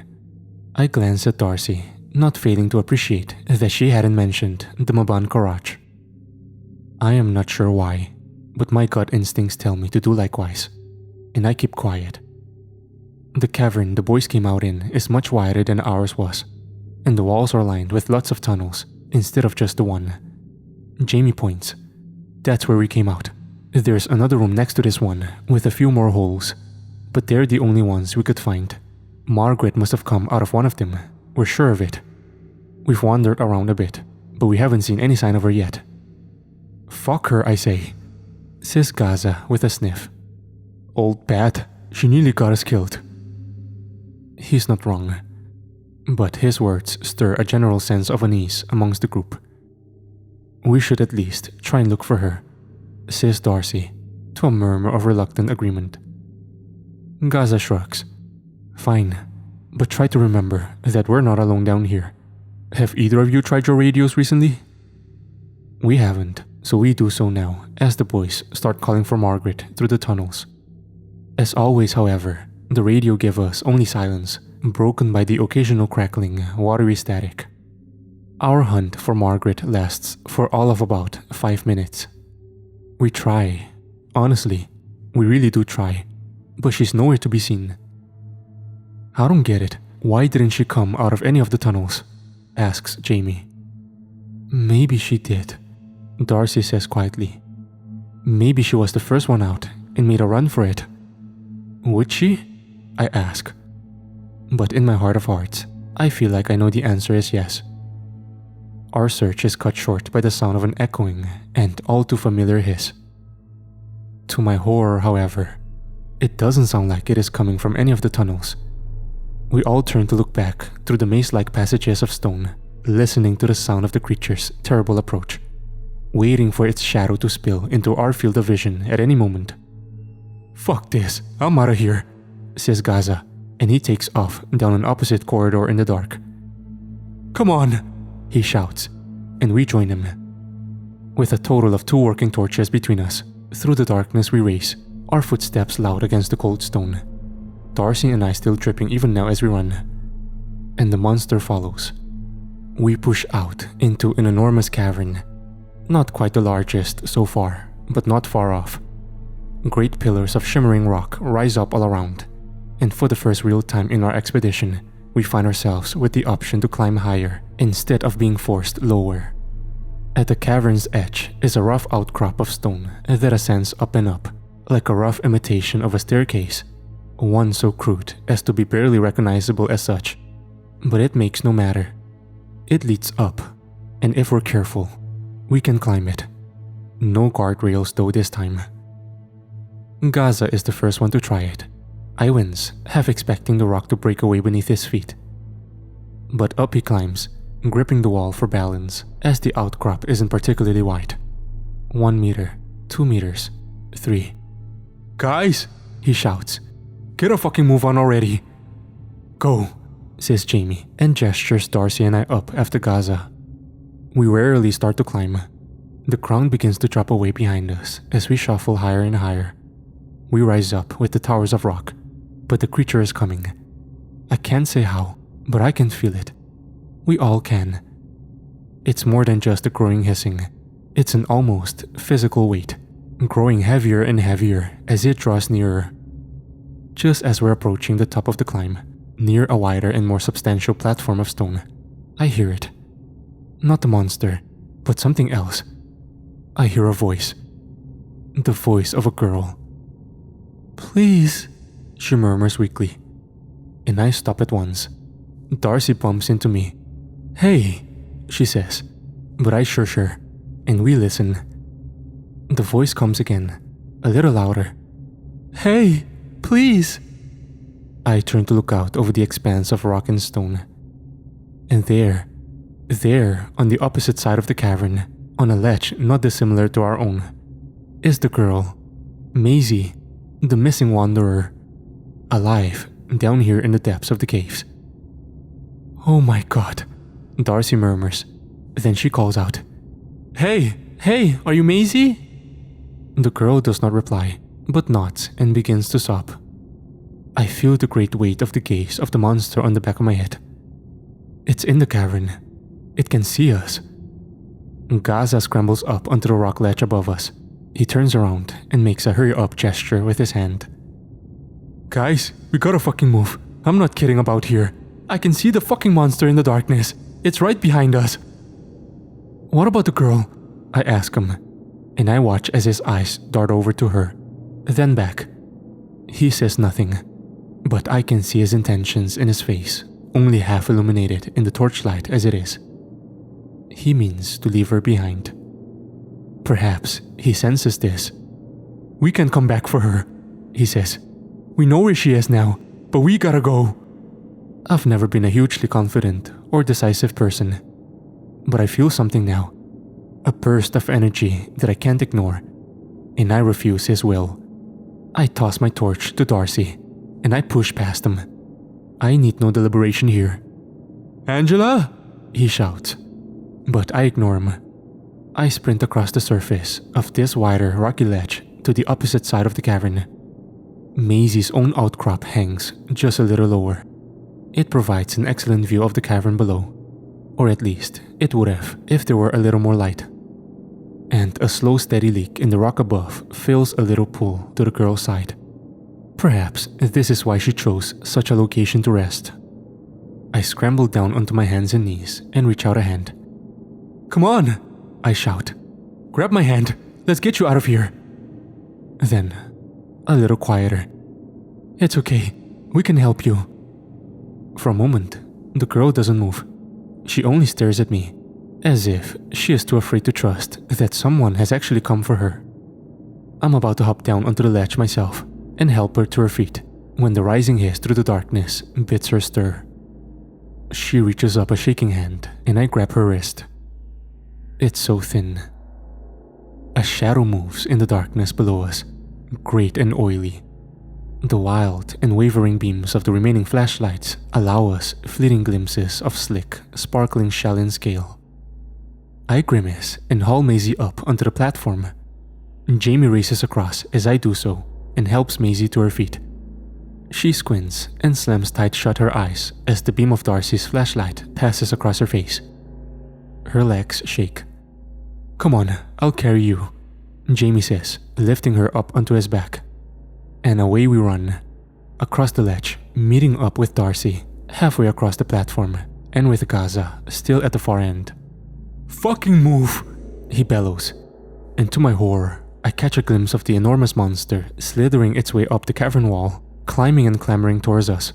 I glance at Darcy, not failing to appreciate that she hadn't mentioned the Maban Karaj. I am not sure why, but my gut instincts tell me to do likewise, and I keep quiet. The cavern the boys came out in is much wider than ours was, and the walls are lined with lots of tunnels instead of just the one. Jamie points. That's where we came out. There's another room next to this one with a few more holes, but they're the only ones we could find. Margaret must have come out of one of them, we're sure of it. We've wandered around a bit, but we haven't seen any sign of her yet. Fuck her, I say, says Gaza with a sniff. Old bat, she nearly got us killed. He's not wrong, but his words stir a general sense of unease amongst the group. We should at least try and look for her, says Darcy, to a murmur of reluctant agreement. Gaza shrugs. Fine, but try to remember that we're not alone down here. Have either of you tried your radios recently? We haven't, so we do so now as the boys start calling for Margaret through the tunnels. As always, however, the radio gave us only silence, broken by the occasional crackling, watery static. Our hunt for Margaret lasts for all of about 5 minutes. We try. Honestly, we really do try, but she's nowhere to be seen. I don't get it. Why didn't she come out of any of the tunnels? Asks Jamie. Maybe she did, Darcy says quietly. Maybe she was the first one out and made a run for it. Would she? I ask. But in my heart of hearts, I feel like I know the answer is yes. Our search is cut short by the sound of an echoing and all too familiar hiss. To my horror, however, it doesn't sound like it is coming from any of the tunnels. We all turn to look back through the maze-like passages of stone, listening to the sound of the creature's terrible approach, waiting for its shadow to spill into our field of vision at any moment. "Fuck this, I'm out of here," says Gaza, and he takes off down an opposite corridor in the dark. "Come on," he shouts, and we join him. With a total of 2 working torches between us, through the darkness we race, our footsteps loud against the cold stone. Darcy and I still tripping even now as we run. And the monster follows. We push out into an enormous cavern. Not quite the largest so far, but not far off. Great pillars of shimmering rock rise up all around, and for the first real time in our expedition, we find ourselves with the option to climb higher instead of being forced lower. At the cavern's edge is a rough outcrop of stone that ascends up and up, like a rough imitation of a staircase, one so crude as to be barely recognizable as such. But it makes no matter. It leads up, and if we're careful, we can climb it. No guardrails though this time. Gaza is the first one to try it. I wince, half expecting the rock to break away beneath his feet. But up he climbs, gripping the wall for balance, as the outcrop isn't particularly wide. 1 meter, 2 meters, 3. "Guys," he shouts, "get a fucking move on already." "Go," says Jamie, and gestures Darcy and I up after Gaza. We rarely start to climb. The ground begins to drop away behind us as we shuffle higher and higher. We rise up with the towers of rock, but the creature is coming. I can't say how, but I can feel it. We all can. It's more than just a growing hissing. It's an almost physical weight, growing heavier and heavier as it draws nearer. Just as we're approaching the top of the climb, near a wider and more substantial platform of stone, I hear it. Not the monster, but something else. I hear a voice. The voice of a girl. "Please," she murmurs weakly, and I stop at once. Darcy bumps into me. "Hey," she says, but I shush her, and we listen. The voice comes again, a little louder. "Hey, please." I turn to look out over the expanse of rock and stone. And there, on the opposite side of the cavern, on a ledge not dissimilar to our own, is the girl, Masie, the missing wanderer, alive down here in the depths of the caves. "Oh my God," Darcy murmurs. Then she calls out, Hey, are you Masie?" The girl does not reply, but nods and begins to sob. I feel the great weight of the gaze of the monster on the back of my head. It's in the cavern. It can see us. Gaza scrambles up onto the rock ledge above us. He turns around and makes a hurry up gesture with his hand. "Guys, we gotta fucking move. I'm not kidding about here. I can see the fucking monster in the darkness. It's right behind us." "What about the girl?" I ask him, and I watch as his eyes dart over to her, then back. He says nothing, but I can see his intentions in his face, only half illuminated in the torchlight as it is. He means to leave her behind. Perhaps he senses this. "We can come back for her," he says. "We know where she is now, but we gotta go." I've never been a hugely confident or decisive person, but I feel something now. A burst of energy that I can't ignore, and I refuse his will. I toss my torch to Darcy, and I push past him. I need no deliberation here. "Angela!" he shouts, but I ignore him. I sprint across the surface of this wider rocky ledge to the opposite side of the cavern. Masie's own outcrop hangs just a little lower. It provides an excellent view of the cavern below, or at least it would have if there were a little more light. And a slow steady leak in the rock above fills a little pool to the girl's side. Perhaps this is why she chose such a location to rest. I scramble down onto my hands and knees and reach out a hand. "Come on!" I shout. "Grab my hand, let's get you out of here." Then, a little quieter. "It's okay, we can help you." For a moment, the girl doesn't move. She only stares at me, as if she is too afraid to trust that someone has actually come for her. I'm about to hop down onto the ledge myself and help her to her feet when the rising hiss through the darkness bids her stir. She reaches up a shaking hand and I grab her wrist. It's so thin. A shadow moves in the darkness below us, great and oily. The wild and wavering beams of the remaining flashlights allow us fleeting glimpses of slick, sparkling shell and scale. I grimace and haul Masie up onto the platform. Jamie races across as I do so and helps Masie to her feet. She squints and slams tight shut her eyes as the beam of Darcy's flashlight passes across her face. Her legs shake. "Come on, I'll carry you," Jamie says, lifting her up onto his back. And away we run, across the ledge, meeting up with Darcy, halfway across the platform, and with Gaza still at the far end. "Fucking move!" he bellows. And to my horror, I catch a glimpse of the enormous monster slithering its way up the cavern wall, climbing and clambering towards us.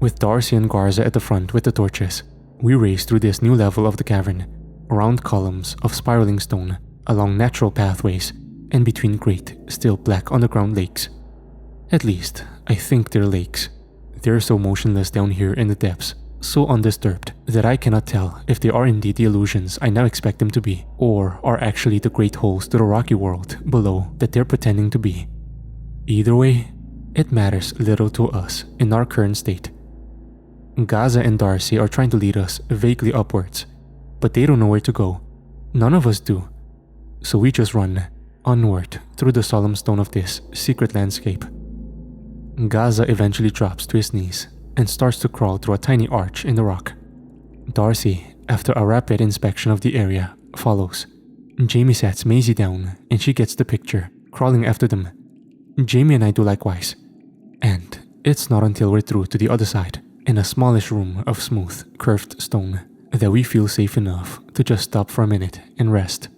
With Darcy and Garza at the front with the torches, we race through this new level of the cavern, around columns of spiraling stone, along natural pathways, and between great, still black underground lakes. At least, I think they're lakes. They're so motionless down here in the depths, so undisturbed that I cannot tell if they are indeed the illusions I now expect them to be, or are actually the great holes to the rocky world below that they're pretending to be. Either way, it matters little to us in our current state. Gaza and Darcy are trying to lead us vaguely upwards, but they don't know where to go. None of us do. So we just run onward through the solemn stone of this secret landscape. Gaza eventually drops to his knees and starts to crawl through a tiny arch in the rock. Darcy, after a rapid inspection of the area, follows. Jamie sets Masie down and she gets the picture, crawling after them. Jamie and I do likewise. And it's not until we're through to the other side, in a smallish room of smooth, curved stone, that we feel safe enough to just stop for a minute and rest.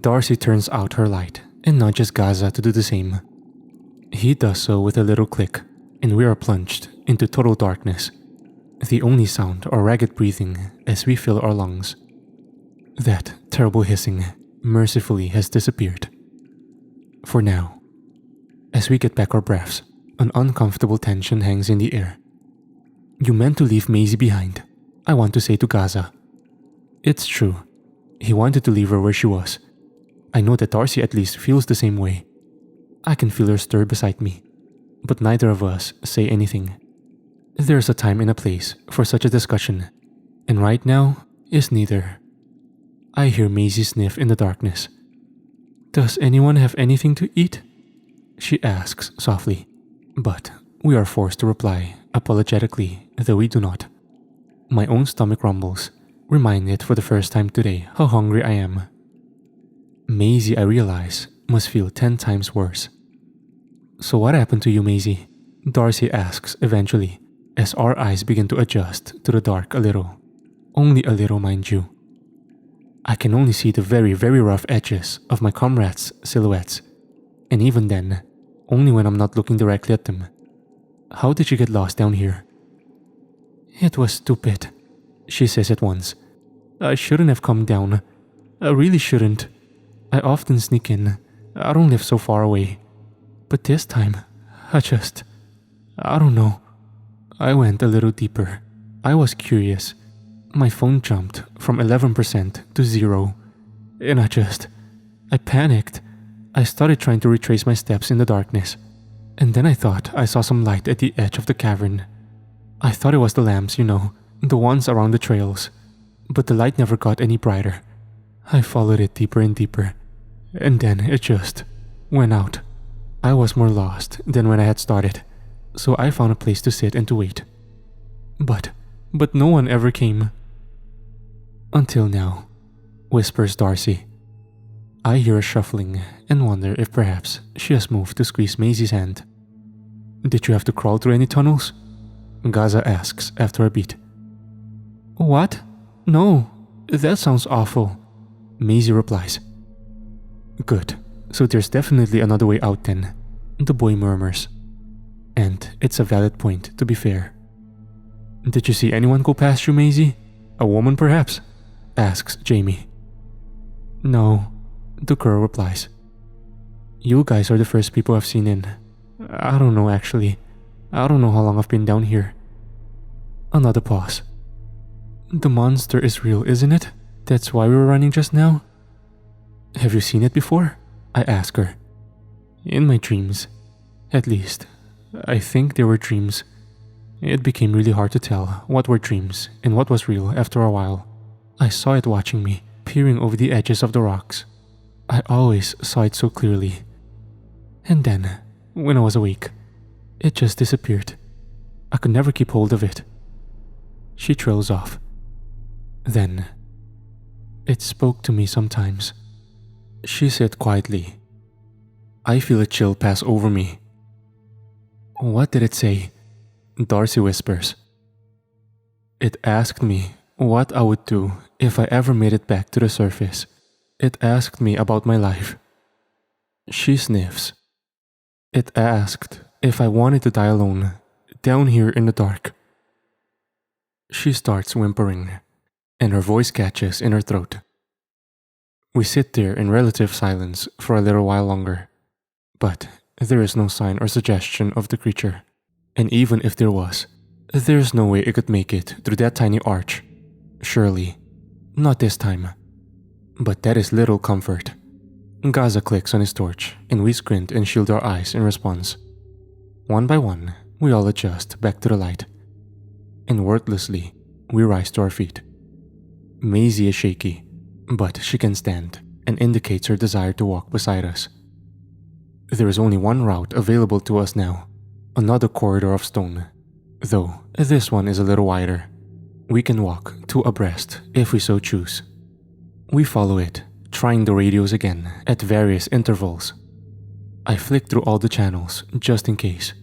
Darcy turns out her light and nudges Gaza to do the same. He does so with a little click, and we are plunged into total darkness. The only sound are ragged breathing as we fill our lungs. That terrible hissing mercifully has disappeared. For now. As we get back our breaths, an uncomfortable tension hangs in the air. "You meant to leave Masie behind," I want to say to Gaza. It's true. He wanted to leave her where she was. I know that Darcy at least feels the same way. I can feel her stir beside me, but neither of us say anything. There's a time and a place for such a discussion, and right now is neither. I hear Masie sniff in the darkness. "Does anyone have anything to eat?" she asks softly, but we are forced to reply apologetically, though we do not. My own stomach rumbles, reminded for the first time today how hungry I am. Masie, I realize, must feel 10 times worse. "So what happened to you, Masie?" Darcy asks eventually, as our eyes begin to adjust to the dark a little. Only a little, mind you. I can only see the very, very rough edges of my comrades' silhouettes, and even then, only when I'm not looking directly at them. "How did you get lost down here?" "It was stupid," she says at once. "I shouldn't have come down. I really shouldn't. I often sneak in. I don't live so far away. But this time, I don't know. I went a little deeper. I was curious. My phone jumped from 11% to 0. And I panicked. I started trying to retrace my steps in the darkness. And then I thought I saw some light at the edge of the cavern. I thought it was the lamps, the ones around the trails. But the light never got any brighter. I followed it deeper and deeper. And then it just went out. I was more lost than when I had started, so I found a place to sit and to wait. But no one ever came. Until now, whispers Darcy. I hear a shuffling and wonder if perhaps she has moved to squeeze Masie's hand. "Did you have to crawl through any tunnels?" Gaza asks after a beat. "What? No, that sounds awful," Masie replies. "Good, so there's definitely another way out then," the boy murmurs. And it's a valid point, to be fair. "Did you see anyone go past you, Masie? A woman perhaps?" asks Jamie. "No," the girl replies. "You guys are the first people I've seen in. I don't know actually. I don't know how long I've been down here." Another pause. "The monster is real, isn't it? That's why we were running just now?" "Have you seen it before?" I ask her. In my dreams. At least, I think they were dreams. It became really hard to tell what were dreams and what was real after a while. I saw it watching me, peering over the edges of the rocks. I always saw it so clearly. And then, when I was awake, it just disappeared. I could never keep hold of it. She trails off. Then, it spoke to me sometimes. She said quietly. I feel a chill pass over me. What did it say? Darcy whispers. It asked me what I would do if I ever made it back to the surface. It asked me about my life. She sniffs. It asked if I wanted to die alone, down here in the dark. She starts whimpering, and her voice catches in her throat. We sit there in relative silence for a little while longer, but there is no sign or suggestion of the creature, and even if there was, there's no way it could make it through that tiny arch. Surely, not this time. But that is little comfort. Gaza clicks on his torch, and we squint and shield our eyes in response. One by one, we all adjust back to the light, and wordlessly, we rise to our feet. Masie is shaky, but she can stand and indicates her desire to walk beside us. There is only one route available to us now, another corridor of stone, though this one is a little wider. We can walk two abreast if we so choose. We follow it, trying the radios again at various intervals. I flick through all the channels just in case,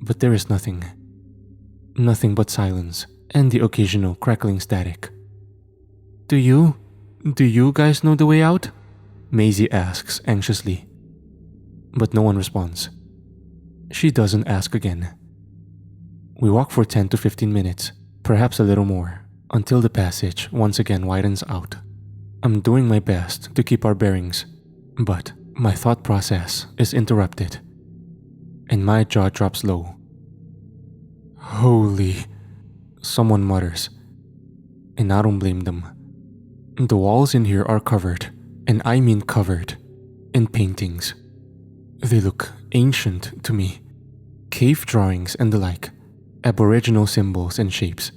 but there is nothing. Nothing but silence and the occasional crackling static. Do you guys know the way out? Masie asks anxiously, but no one responds. She doesn't ask again. We walk for 10 to 15 minutes, perhaps a little more, until the passage once again widens out. I'm doing my best to keep our bearings, but my thought process is interrupted, and my jaw drops low. Holy, someone mutters, and I don't blame them. The walls in here are covered, and I mean covered, in paintings. They look ancient to me. Cave drawings and the like, aboriginal symbols and shapes.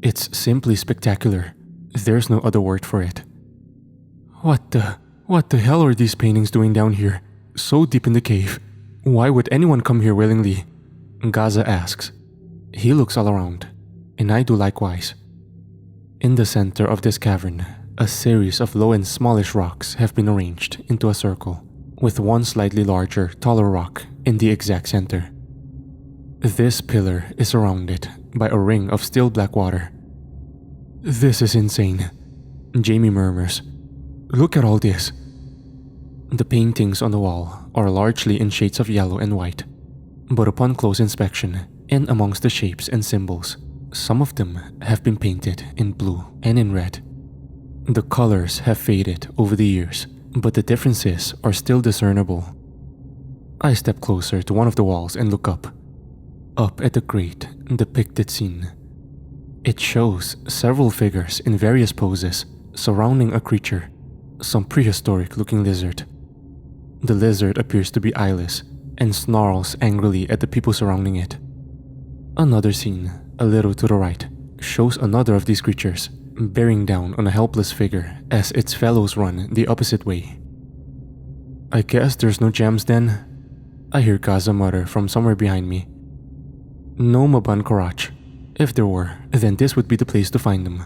It's simply spectacular. There's no other word for it. What the hell are these paintings doing down here, so deep in the cave? Why would anyone come here willingly? Gaza asks. He looks all around, and I do likewise. In the center of this cavern, a series of low and smallish rocks have been arranged into a circle, with one slightly larger, taller rock in the exact center. This pillar is surrounded by a ring of still black water. This is insane, Jamie murmurs. Look at all this. The paintings on the wall are largely in shades of yellow and white, but upon close inspection, in amongst the shapes and symbols, some of them have been painted in blue and in red. The colors have faded over the years, but the differences are still discernible. I step closer to one of the walls and look up at the great depicted scene. It shows several figures in various poses surrounding a creature, some prehistoric-looking lizard. The lizard appears to be eyeless and snarls angrily at the people surrounding it. Another scene, a little to the right, shows another of these creatures bearing down on a helpless figure as its fellows run the opposite way. I guess there's no gems then? I hear Gaza mutter from somewhere behind me. No Maban Karaj. If there were, then this would be the place to find them.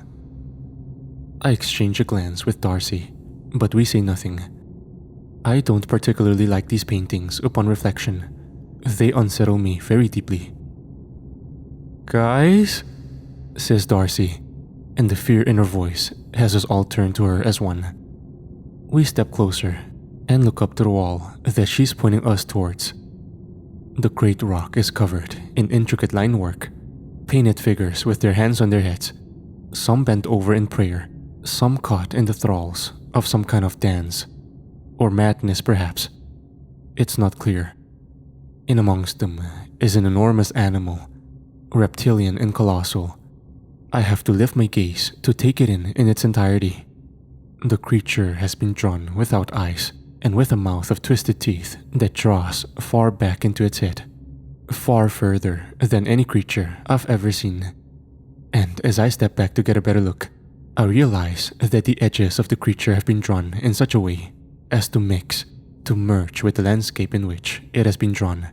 I exchange a glance with Darcy, but we say nothing. I don't particularly like these paintings upon reflection. They unsettle me very deeply. Guys? Says Darcy, and the fear in her voice has us all turned to her as one. We step closer and look up to the wall that she's pointing us towards. The great rock is covered in intricate line work, painted figures with their hands on their heads, some bent over in prayer, some caught in the thralls of some kind of dance, or madness perhaps. It's not clear. In amongst them is an enormous animal, reptilian and colossal. I have to lift my gaze to take it in its entirety. The creature has been drawn without eyes, and with a mouth of twisted teeth that draws far back into its head, far further than any creature I've ever seen. And as I step back to get a better look, I realize that the edges of the creature have been drawn in such a way as to merge with the landscape in which it has been drawn.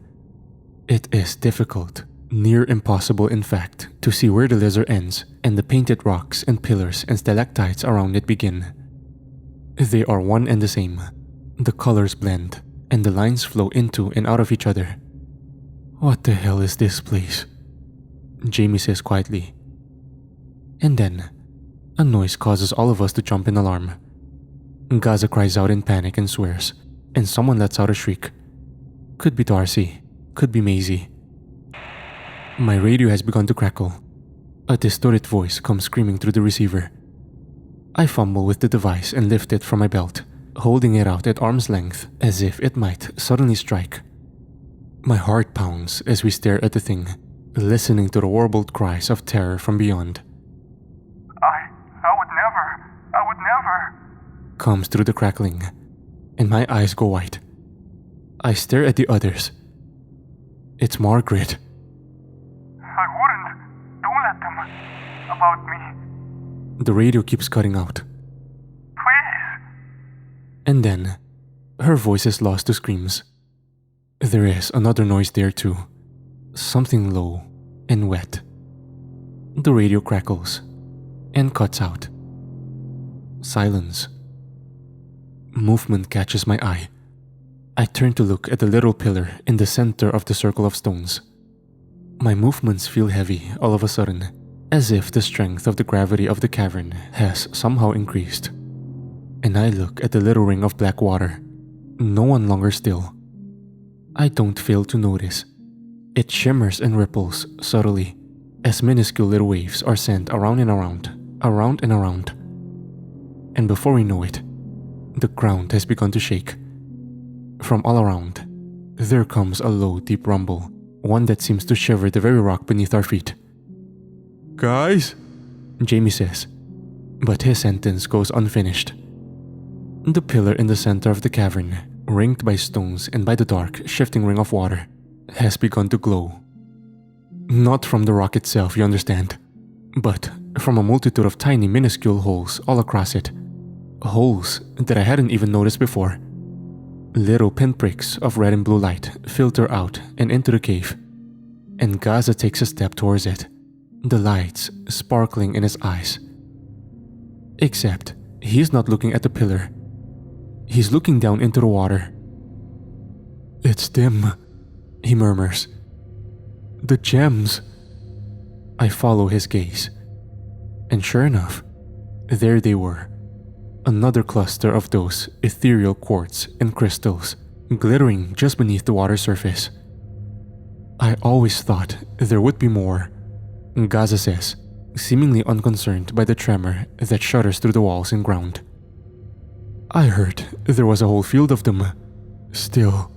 It is difficult, near impossible in fact, to see where the lizard ends and the painted rocks and pillars and stalactites around it begin. They are one and the same. The colors blend, and the lines flow into and out of each other. "What the hell is this place?" Jamie says quietly. And then, a noise causes all of us to jump in alarm. Gaza cries out in panic and swears, and someone lets out a shriek. Could be Darcy, could be Masie. My radio has begun to crackle. A distorted voice comes screaming through the receiver. I fumble with the device and lift it from my belt, holding it out at arm's length as if it might suddenly strike. My heart pounds as we stare at the thing, listening to the warbled cries of terror from beyond. I would never, comes through the crackling, and my eyes go white. I stare at the others. It's Margaret. I wouldn't. Don't let them. About me. The radio keeps cutting out. Please. And then, her voice is lost to screams. There is another noise there too. Something low and wet. The radio crackles and cuts out. Silence. Movement catches my eye. I turn to look at the little pillar in the center of the circle of stones. My movements feel heavy all of a sudden, as if the strength of the gravity of the cavern has somehow increased. And I look at the little ring of black water, no one longer still. I don't fail to notice. It shimmers and ripples subtly, as minuscule little waves are sent around and around, around and around. And before we know it, the ground has begun to shake. From all around, there comes a low, deep rumble, one that seems to shiver the very rock beneath our feet. "Guys?" Jamie says, but his sentence goes unfinished. The pillar in the center of the cavern, ringed by stones and by the dark, shifting ring of water, has begun to glow. Not from the rock itself, you understand, but from a multitude of tiny, minuscule holes all across it. Holes that I hadn't even noticed before. Little pinpricks of red and blue light filter out and into the cave, and Gaza takes a step towards it, the lights sparkling in his eyes. Except he's not looking at the pillar. He's looking down into the water. "It's them," he murmurs. "The gems." I follow his gaze, and sure enough, there they were. Another cluster of those ethereal quartz and crystals, glittering just beneath the water surface. I always thought there would be more, Gaza says, seemingly unconcerned by the tremor that shudders through the walls and ground. I heard there was a whole field of them. Still,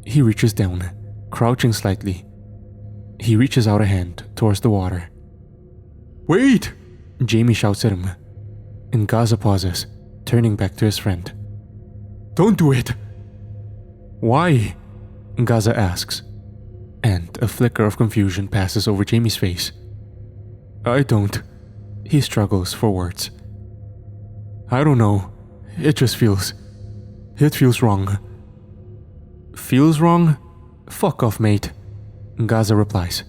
he reaches down, crouching slightly. He reaches out a hand towards the water. "Wait!" Jamie shouts at him, and Gaza pauses, turning back to his friend. "Don't do it!" "Why?" Gaza asks, and a flicker of confusion passes over Jamie's face. "I don't." He struggles for words. "I don't know. It just feels wrong." "Feels wrong? Fuck off, mate," Gaza replies.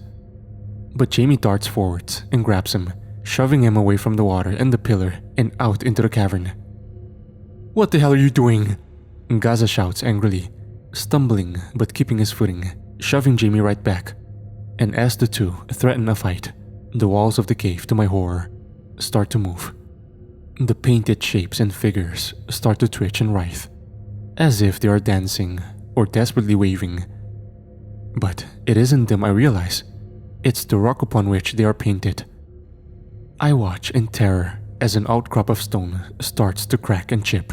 But Jamie darts forwards and grabs him, shoving him away from the water and the pillar and out into the cavern. "What the hell are you doing?" Gaza shouts angrily, stumbling but keeping his footing, shoving Jamie right back. And as the two threaten a fight, the walls of the cave, to my horror, start to move. The painted shapes and figures start to twitch and writhe, as if they are dancing or desperately waving. But it isn't them, I realize. It's the rock upon which they are painted. I watch in terror as an outcrop of stone starts to crack and chip.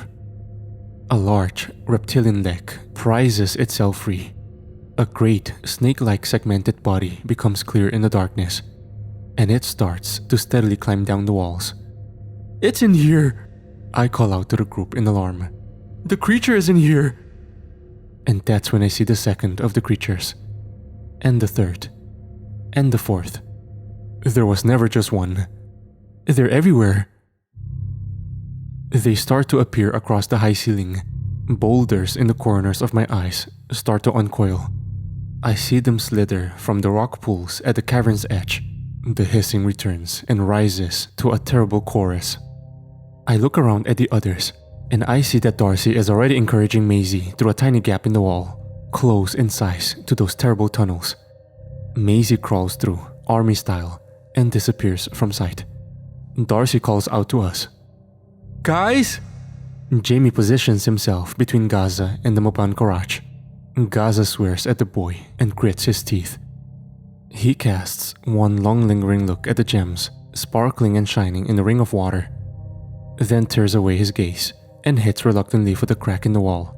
A large reptilian leg prizes itself free. A great snake-like segmented body becomes clear in the darkness, and it starts to steadily climb down the walls. "It's in here!" I call out to the group in alarm. The creature is in here! And that's when I see the second of the creatures. And the third. And the fourth. There was never just one. They're everywhere. They start to appear across the high ceiling. Boulders in the corners of my eyes start to uncoil. I see them slither from the rock pools at the cavern's edge. The hissing returns and rises to a terrible chorus. I look around at the others, and I see that Darcy is already encouraging Masie through a tiny gap in the wall, close in size to those terrible tunnels. Masie crawls through, army style, and disappears from sight. Darcy calls out to us. Guys? Jamie positions himself between Gaza and the Maban Karaj. Gaza swears at the boy and grits his teeth. He casts one long lingering look at the gems, sparkling and shining in the ring of water, then tears away his gaze and hits reluctantly for the crack in the wall.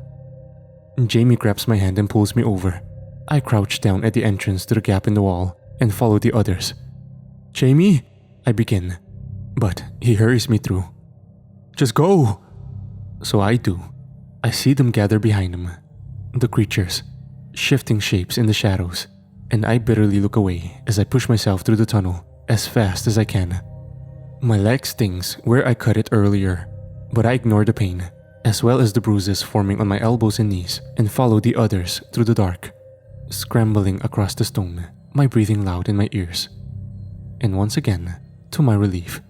Jamie grabs my hand and pulls me over. I crouch down at the entrance to the gap in the wall and follow the others. Jamie? I begin, but he hurries me through. Just go! So I do. I see them gather behind him. The creatures, shifting shapes in the shadows, and I bitterly look away as I push myself through the tunnel as fast as I can. My leg stings where I cut it earlier, but I ignore the pain, as well as the bruises forming on my elbows and knees, and follow the others through the dark, scrambling across the stone, my breathing loud in my ears. And once again, to my relief,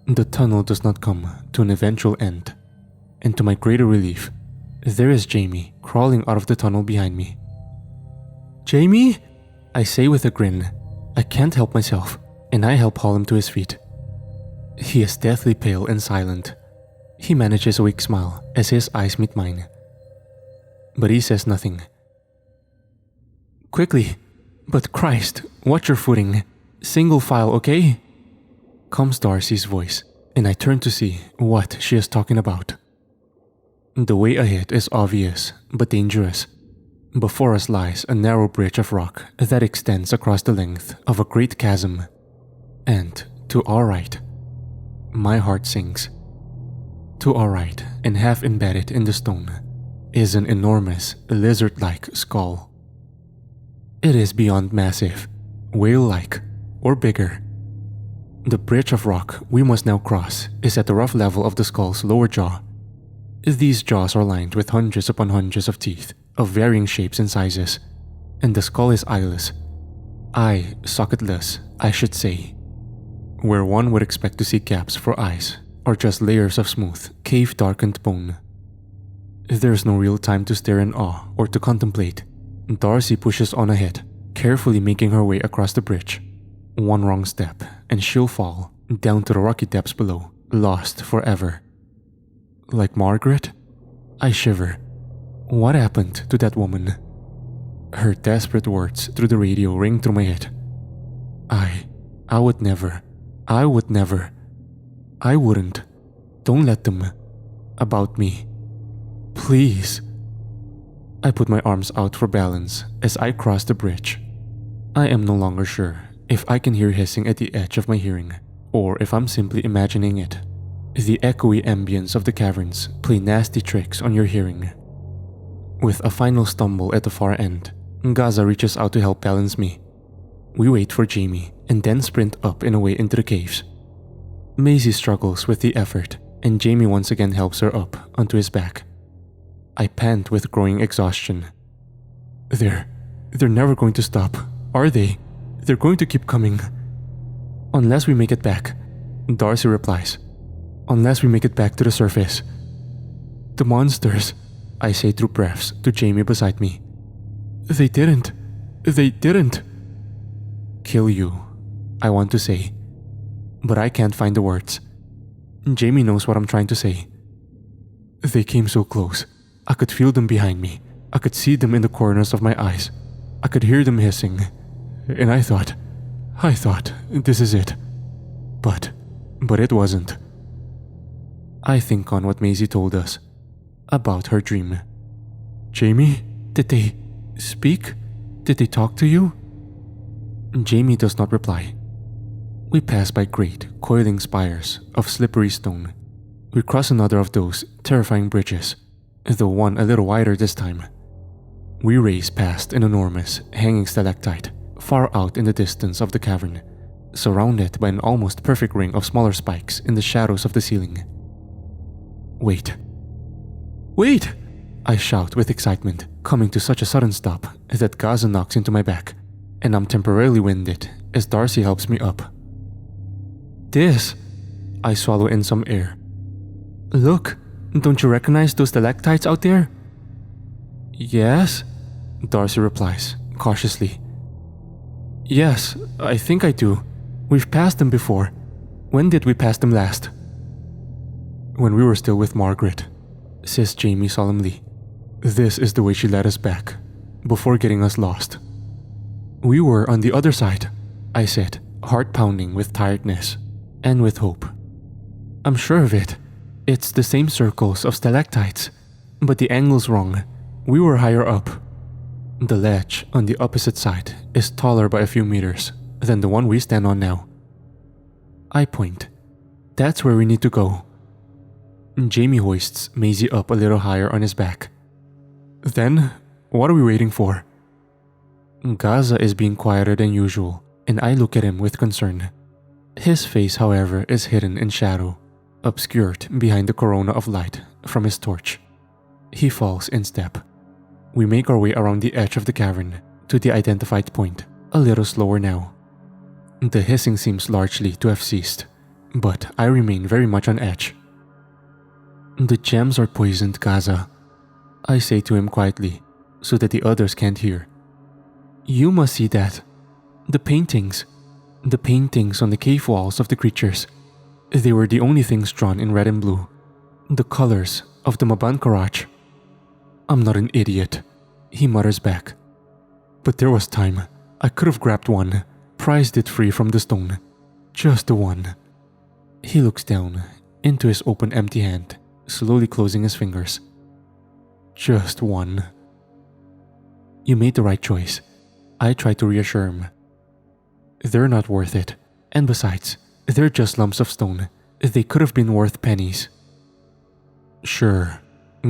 the tunnel does not come to an eventual end. And to my greater relief, there is Jamie crawling out of the tunnel behind me. Jamie? I say with a grin. I can't help myself, and I help haul him to his feet. He is deathly pale and silent. He manages a weak smile as his eyes meet mine. But he says nothing. Quickly, but Christ, watch your footing. Single file, okay? Comes Darcy's voice, and I turn to see what she is talking about. The way ahead is obvious, but dangerous. Before us lies a narrow bridge of rock that extends across the length of a great chasm. And to our right, my heart sinks. To our right, and half embedded in the stone, is an enormous, lizard-like skull. It is beyond massive, whale-like, or bigger. The bridge of rock we must now cross is at the rough level of the skull's lower jaw. These jaws are lined with hundreds upon hundreds of teeth of varying shapes and sizes, and the skull is eyeless. Socketless, I should say. Where one would expect to see gaps for eyes, are just layers of smooth, cave-darkened bone. There's no real time to stare in awe or to contemplate. Darcy pushes on ahead, carefully making her way across the bridge. One wrong step, and she'll fall down to the rocky depths below, lost forever. Like Margaret? I shiver. What happened to that woman? Her desperate words through the radio ring through my head. I would never. I wouldn't. Don't let them. About me. Please. I put my arms out for balance as I cross the bridge. I am no longer sure if I can hear hissing at the edge of my hearing, or if I'm simply imagining it. The echoey ambience of the caverns play nasty tricks on your hearing. With a final stumble at the far end, Gaza reaches out to help balance me. We wait for Jamie and then sprint up and away into the caves. Masie struggles with the effort, and Jamie once again helps her up onto his back. I pant with growing exhaustion. They're never going to stop, are they? They're going to keep coming. Unless we make it back, Darcy replies. Unless we make it back to the surface. The monsters, I say through breaths to Jamie beside me. They didn't. Kill you, I want to say. But I can't find the words. Jamie knows what I'm trying to say. They came so close. I could feel them behind me. I could see them in the corners of my eyes. I could hear them hissing. And I thought, this is it. But it wasn't. I think on what Masie told us about her dream. Jamie? Did they speak? Did they talk to you? Jamie does not reply. We pass by great, coiling spires of slippery stone. We cross another of those terrifying bridges. though one a little wider this time. We race past an enormous, hanging stalactite far out in the distance of the cavern, surrounded by an almost perfect ring of smaller spikes in the shadows of the ceiling. Wait! Wait! I shout with excitement, coming to such a sudden stop that Gaza knocks into my back, and I'm temporarily winded as Darcy helps me up. This! I swallow in some air. Look, don't you recognize those stalactites out there? Yes, Darcy replies, cautiously. Yes, I think I do. We've passed them before. When did we pass them last? When we were still with Margaret, says Jamie solemnly. This is the way she led us back, before getting us lost. We were on the other side, I said, heart pounding with tiredness and with hope. I'm sure of it. It's the same circles of stalactites, but the angle's wrong. We were higher up. The ledge on the opposite side is taller by a few meters than the one we stand on now. I point. That's where we need to go. Jamie hoists Masie up a little higher on his back. Then, what are we waiting for? Gaza is being quieter than usual, and I look at him with concern. His face, however, is hidden in shadow, obscured behind the corona of light from his torch. He falls in step. We make our way around the edge of the cavern to the identified point, a little slower now. The hissing seems largely to have ceased, but I remain very much on edge. The gems are poisoned, Gaza, I say to him quietly, so that the others can't hear. You must see that. The paintings on the cave walls of the creatures. They were the only things drawn in red and blue. The colors of the Maban Karaj. I'm not an idiot, he mutters back. But there was time. I could have grabbed one, prized it free from the stone. Just the one. He looks down into his open empty hand, slowly closing his fingers. Just one. You made the right choice. I try to reassure him. They're not worth it, and besides, they're just lumps of stone. They could have been worth pennies. Sure,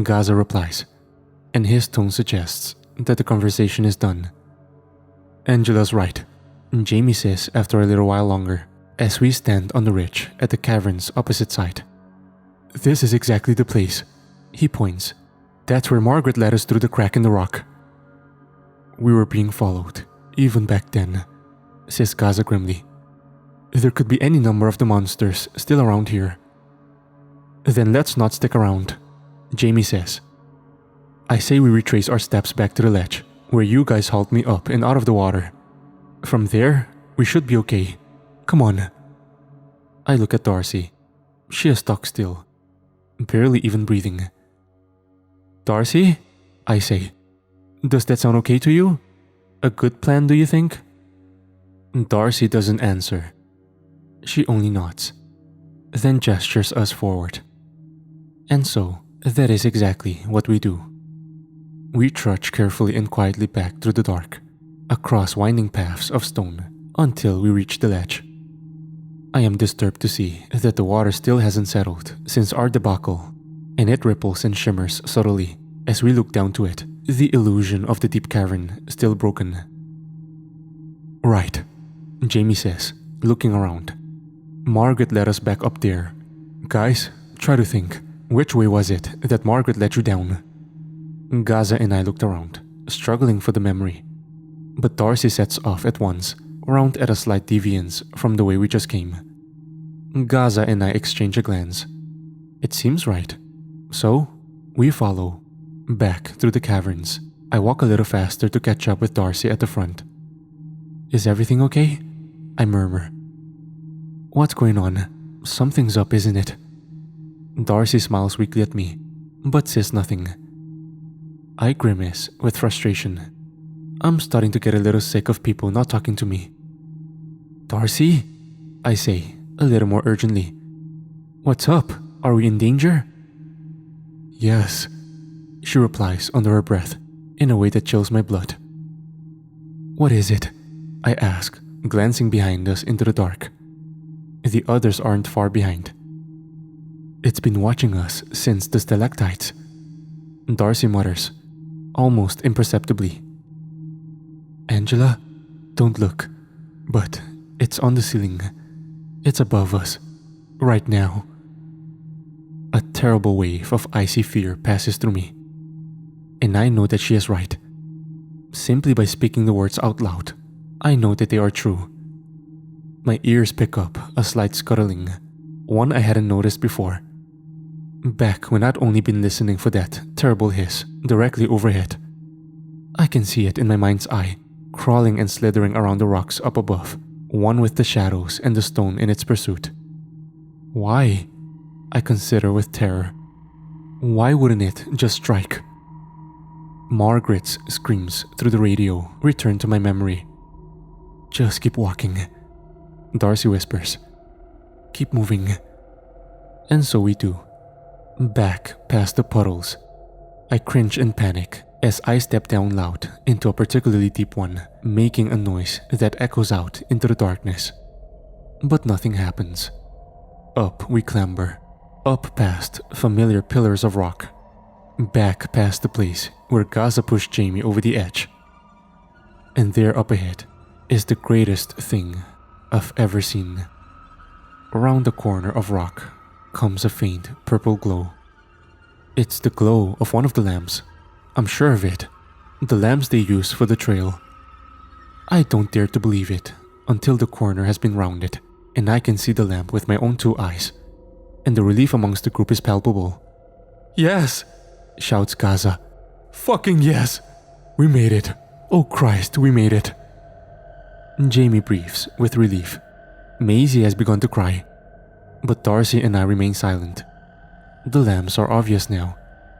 Gaza replies, and his tone suggests that the conversation is done. Angela's right, Jamie says after a little while longer, as we stand on the ridge at the cavern's opposite side. This is exactly the place, he points. That's where Margaret led us through the crack in the rock. We were being followed, even back then, says Gaza grimly. There could be any number of the monsters still around here. Then let's not stick around, Jamie says. I say we retrace our steps back to the ledge, where you guys hauled me up and out of the water. From there, we should be okay. Come on. I look at Darcy. She is stuck still, barely even breathing. Darcy? I say. Does that sound okay to you? A good plan, do you think? Darcy doesn't answer. She only nods, then gestures us forward. And so, that is exactly what we do. We trudge carefully and quietly back through the dark, across winding paths of stone, until we reach the ledge. I am disturbed to see that the water still hasn't settled since our debacle, and it ripples and shimmers subtly as we look down to it, the illusion of the deep cavern still broken. Right, Jamie says, looking around. Margaret led us back up there. Guys, try to think, which way was it that Margaret led you down? Gaza and I looked around, struggling for the memory. But Darcy sets off at once, round at a slight deviance from the way we just came. Gaza and I exchange a glance. It seems right. So, we follow. Back through the caverns. I walk a little faster to catch up with Darcy at the front. Is everything okay? I murmur. What's going on? Something's up, isn't it? Darcy smiles weakly at me, but says nothing. I grimace with frustration. I'm starting to get a little sick of people not talking to me. Darcy? I say, a little more urgently. What's up? Are we in danger? Yes, she replies under her breath, in a way that chills my blood. What is it? I ask, glancing behind us into the dark. The others aren't far behind. It's been watching us since the stalactites. Darcy mutters, almost imperceptibly. "Angela, don't look. But it's on the ceiling. It's above us. Right now." A terrible wave of icy fear passes through me. And I know that she is right. Simply by speaking the words out loud, I know that they are true. My ears pick up a slight scuttling, one I hadn't noticed before. Back when I'd only been listening for that terrible hiss directly overhead. I can see it in my mind's eye, crawling and slithering around the rocks up above, one with the shadows and the stone in its pursuit. Why? I consider with terror. Why wouldn't it just strike? Margaret's screams through the radio return to my memory. "Just keep walking," Darcy whispers. "Keep moving." And so we do. Back past the puddles. I cringe in panic as I step down loud into a particularly deep one, making a noise that echoes out into the darkness. But nothing happens. Up we clamber, up past familiar pillars of rock, back past the place where Gaza pushed Jamie over the edge. And there up ahead is the greatest thing I've ever seen. Around the corner of rock comes a faint purple glow. It's the glow of one of the lamps. I'm sure of it. The lamps they use for the trail. I don't dare to believe it until the corner has been rounded and I can see the lamp with my own two eyes. And the relief amongst the group is palpable. "Yes!" shouts Gaza. "Fucking yes! We made it! Oh Christ, we made it!" Jamie breathes with relief. Masie has begun to cry. But Darcy and I remain silent. The lamps are obvious now,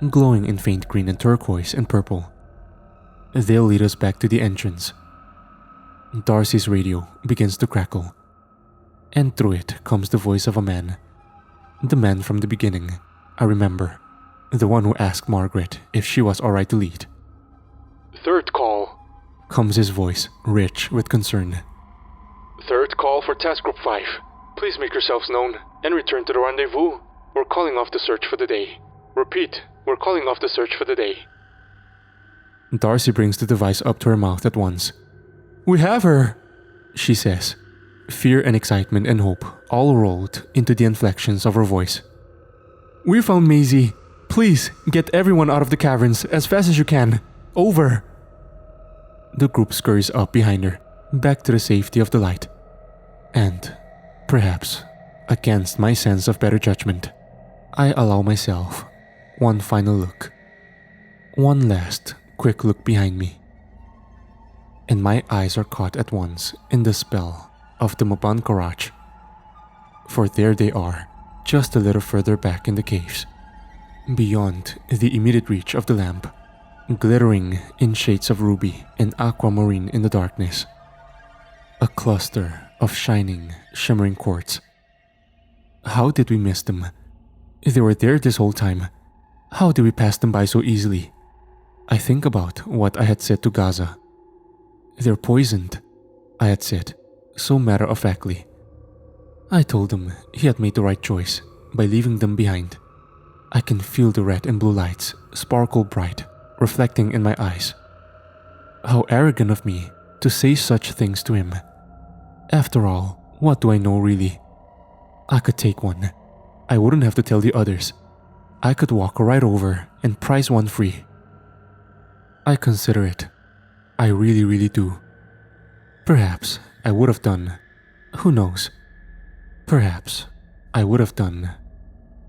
glowing in faint green and turquoise and purple. They'll lead us back to the entrance. Darcy's radio begins to crackle. And through it comes the voice of a man. The man from the beginning, I remember. The one who asked Margaret if she was alright to lead. "Third call," comes his voice, rich with concern. "Third call for Task Group 5. Please make yourselves known and return to the rendezvous. We're calling off the search for the day. Repeat, we're calling off the search for the day." Darcy brings the device up to her mouth at once. "We have her," she says. Fear and excitement and hope all rolled into the inflections of her voice. "We found Masie. Please, get everyone out of the caverns as fast as you can. Over." The group scurries up behind her, back to the safety of the light. And, perhaps, against my sense of better judgment, I allow myself one final look. One last quick look behind me. And my eyes are caught at once in the spell of the Maban Karaj. For there they are, just a little further back in the caves, beyond the immediate reach of the lamp, glittering in shades of ruby and aquamarine in the darkness. A cluster of shining, shimmering quartz. How did we miss them? They were there this whole time. How did we pass them by so easily? I think about what I had said to Gaza. "They're poisoned," I had said, so matter-of-factly. I told him he had made the right choice by leaving them behind. I can feel the red and blue lights sparkle bright, reflecting in my eyes. How arrogant of me to say such things to him. After all, what do I know really? I could take one. I wouldn't have to tell the others. I could walk right over and prize one free. I consider it. I really do. Perhaps I would have done. Who knows? Perhaps I would have done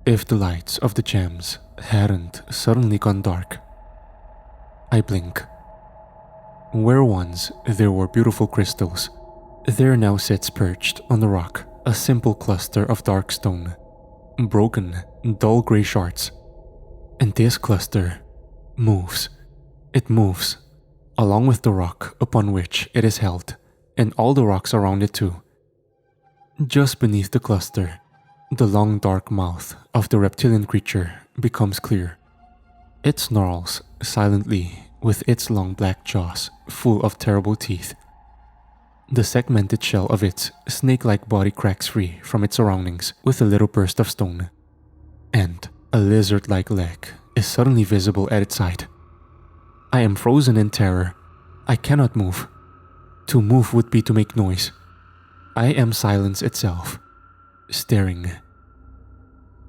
if the lights of the gems hadn't suddenly gone dark. I blink. Where once there were beautiful crystals, there now sits perched on the rock a simple cluster of dark stone, broken, dull grey shards. And this cluster moves. It moves, along with the rock upon which it is held, and all the rocks around it too. Just beneath the cluster, the long dark mouth of the reptilian creature becomes clear. It snarls silently with its long black jaws full of terrible teeth. The segmented shell of its snake-like body cracks free from its surroundings with a little burst of stone, and a lizard-like leg is suddenly visible at its side. I am frozen in terror. I cannot move. To move would be to make noise. I am silence itself, staring.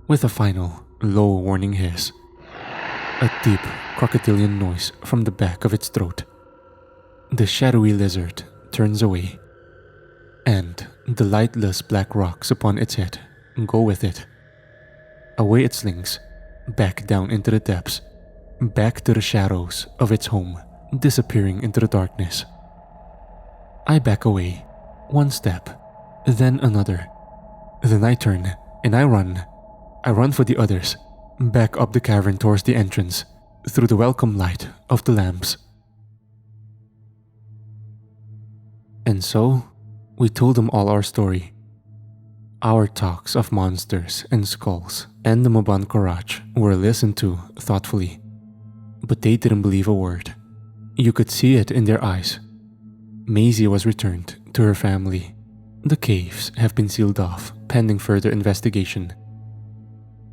With a final, low warning hiss, a deep, crocodilian noise from the back of its throat. The shadowy lizard turns away, and the lightless black rocks upon its head go with it. Away it slings, back down into the depths, back to the shadows of its home, disappearing into the darkness. I back away, one step, then another. Then I turn, and I run. I run for the others, back up the cavern towards the entrance, through the welcome light of the lamps. And so, we told them all our story. Our talks of monsters and skulls and the Maban Karaj were listened to thoughtfully, but they didn't believe a word. You could see it in their eyes. Masie was returned to her family. The caves have been sealed off pending further investigation,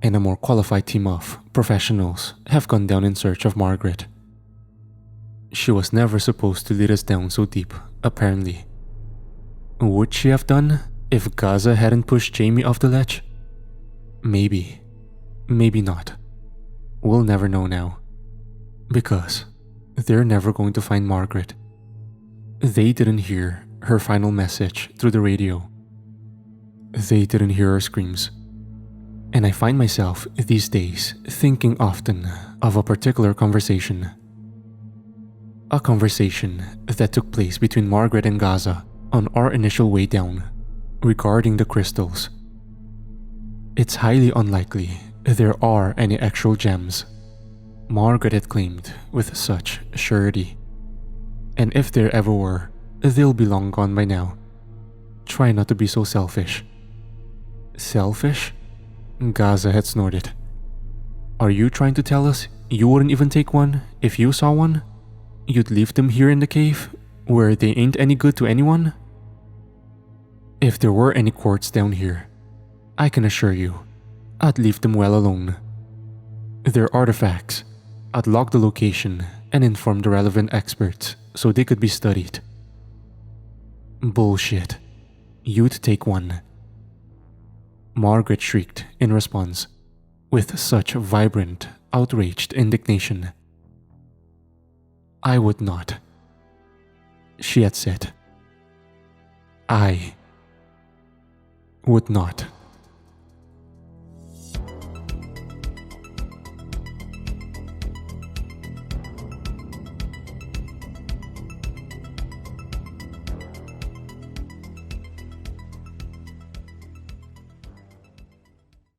and a more qualified team of professionals have gone down in search of Margaret. She was never supposed to lead us down so deep, apparently. Would she have done if Gaza hadn't pushed Jamie off the ledge? Maybe. Maybe not. We'll never know now. Because they're never going to find Margaret. They didn't hear her final message through the radio. They didn't hear her screams. And I find myself these days thinking often of a particular conversation. A conversation that took place between Margaret and Gaza on our initial way down, regarding the crystals. It's highly unlikely there are any actual gems, Margaret had claimed with such surety. And if there ever were, they'll be long gone by now. Try not to be so selfish. Selfish? Gaza had snorted. Are you trying to tell us you wouldn't even take one if you saw one? You'd leave them here in the cave, where they ain't any good to anyone? If there were any quartz down here, I can assure you, I'd leave them well alone. They're artifacts. I'd log the location and inform the relevant experts so they could be studied. Bullshit. You'd take one. Margaret shrieked in response, with such vibrant, outraged indignation. I would not. She had said. I would not.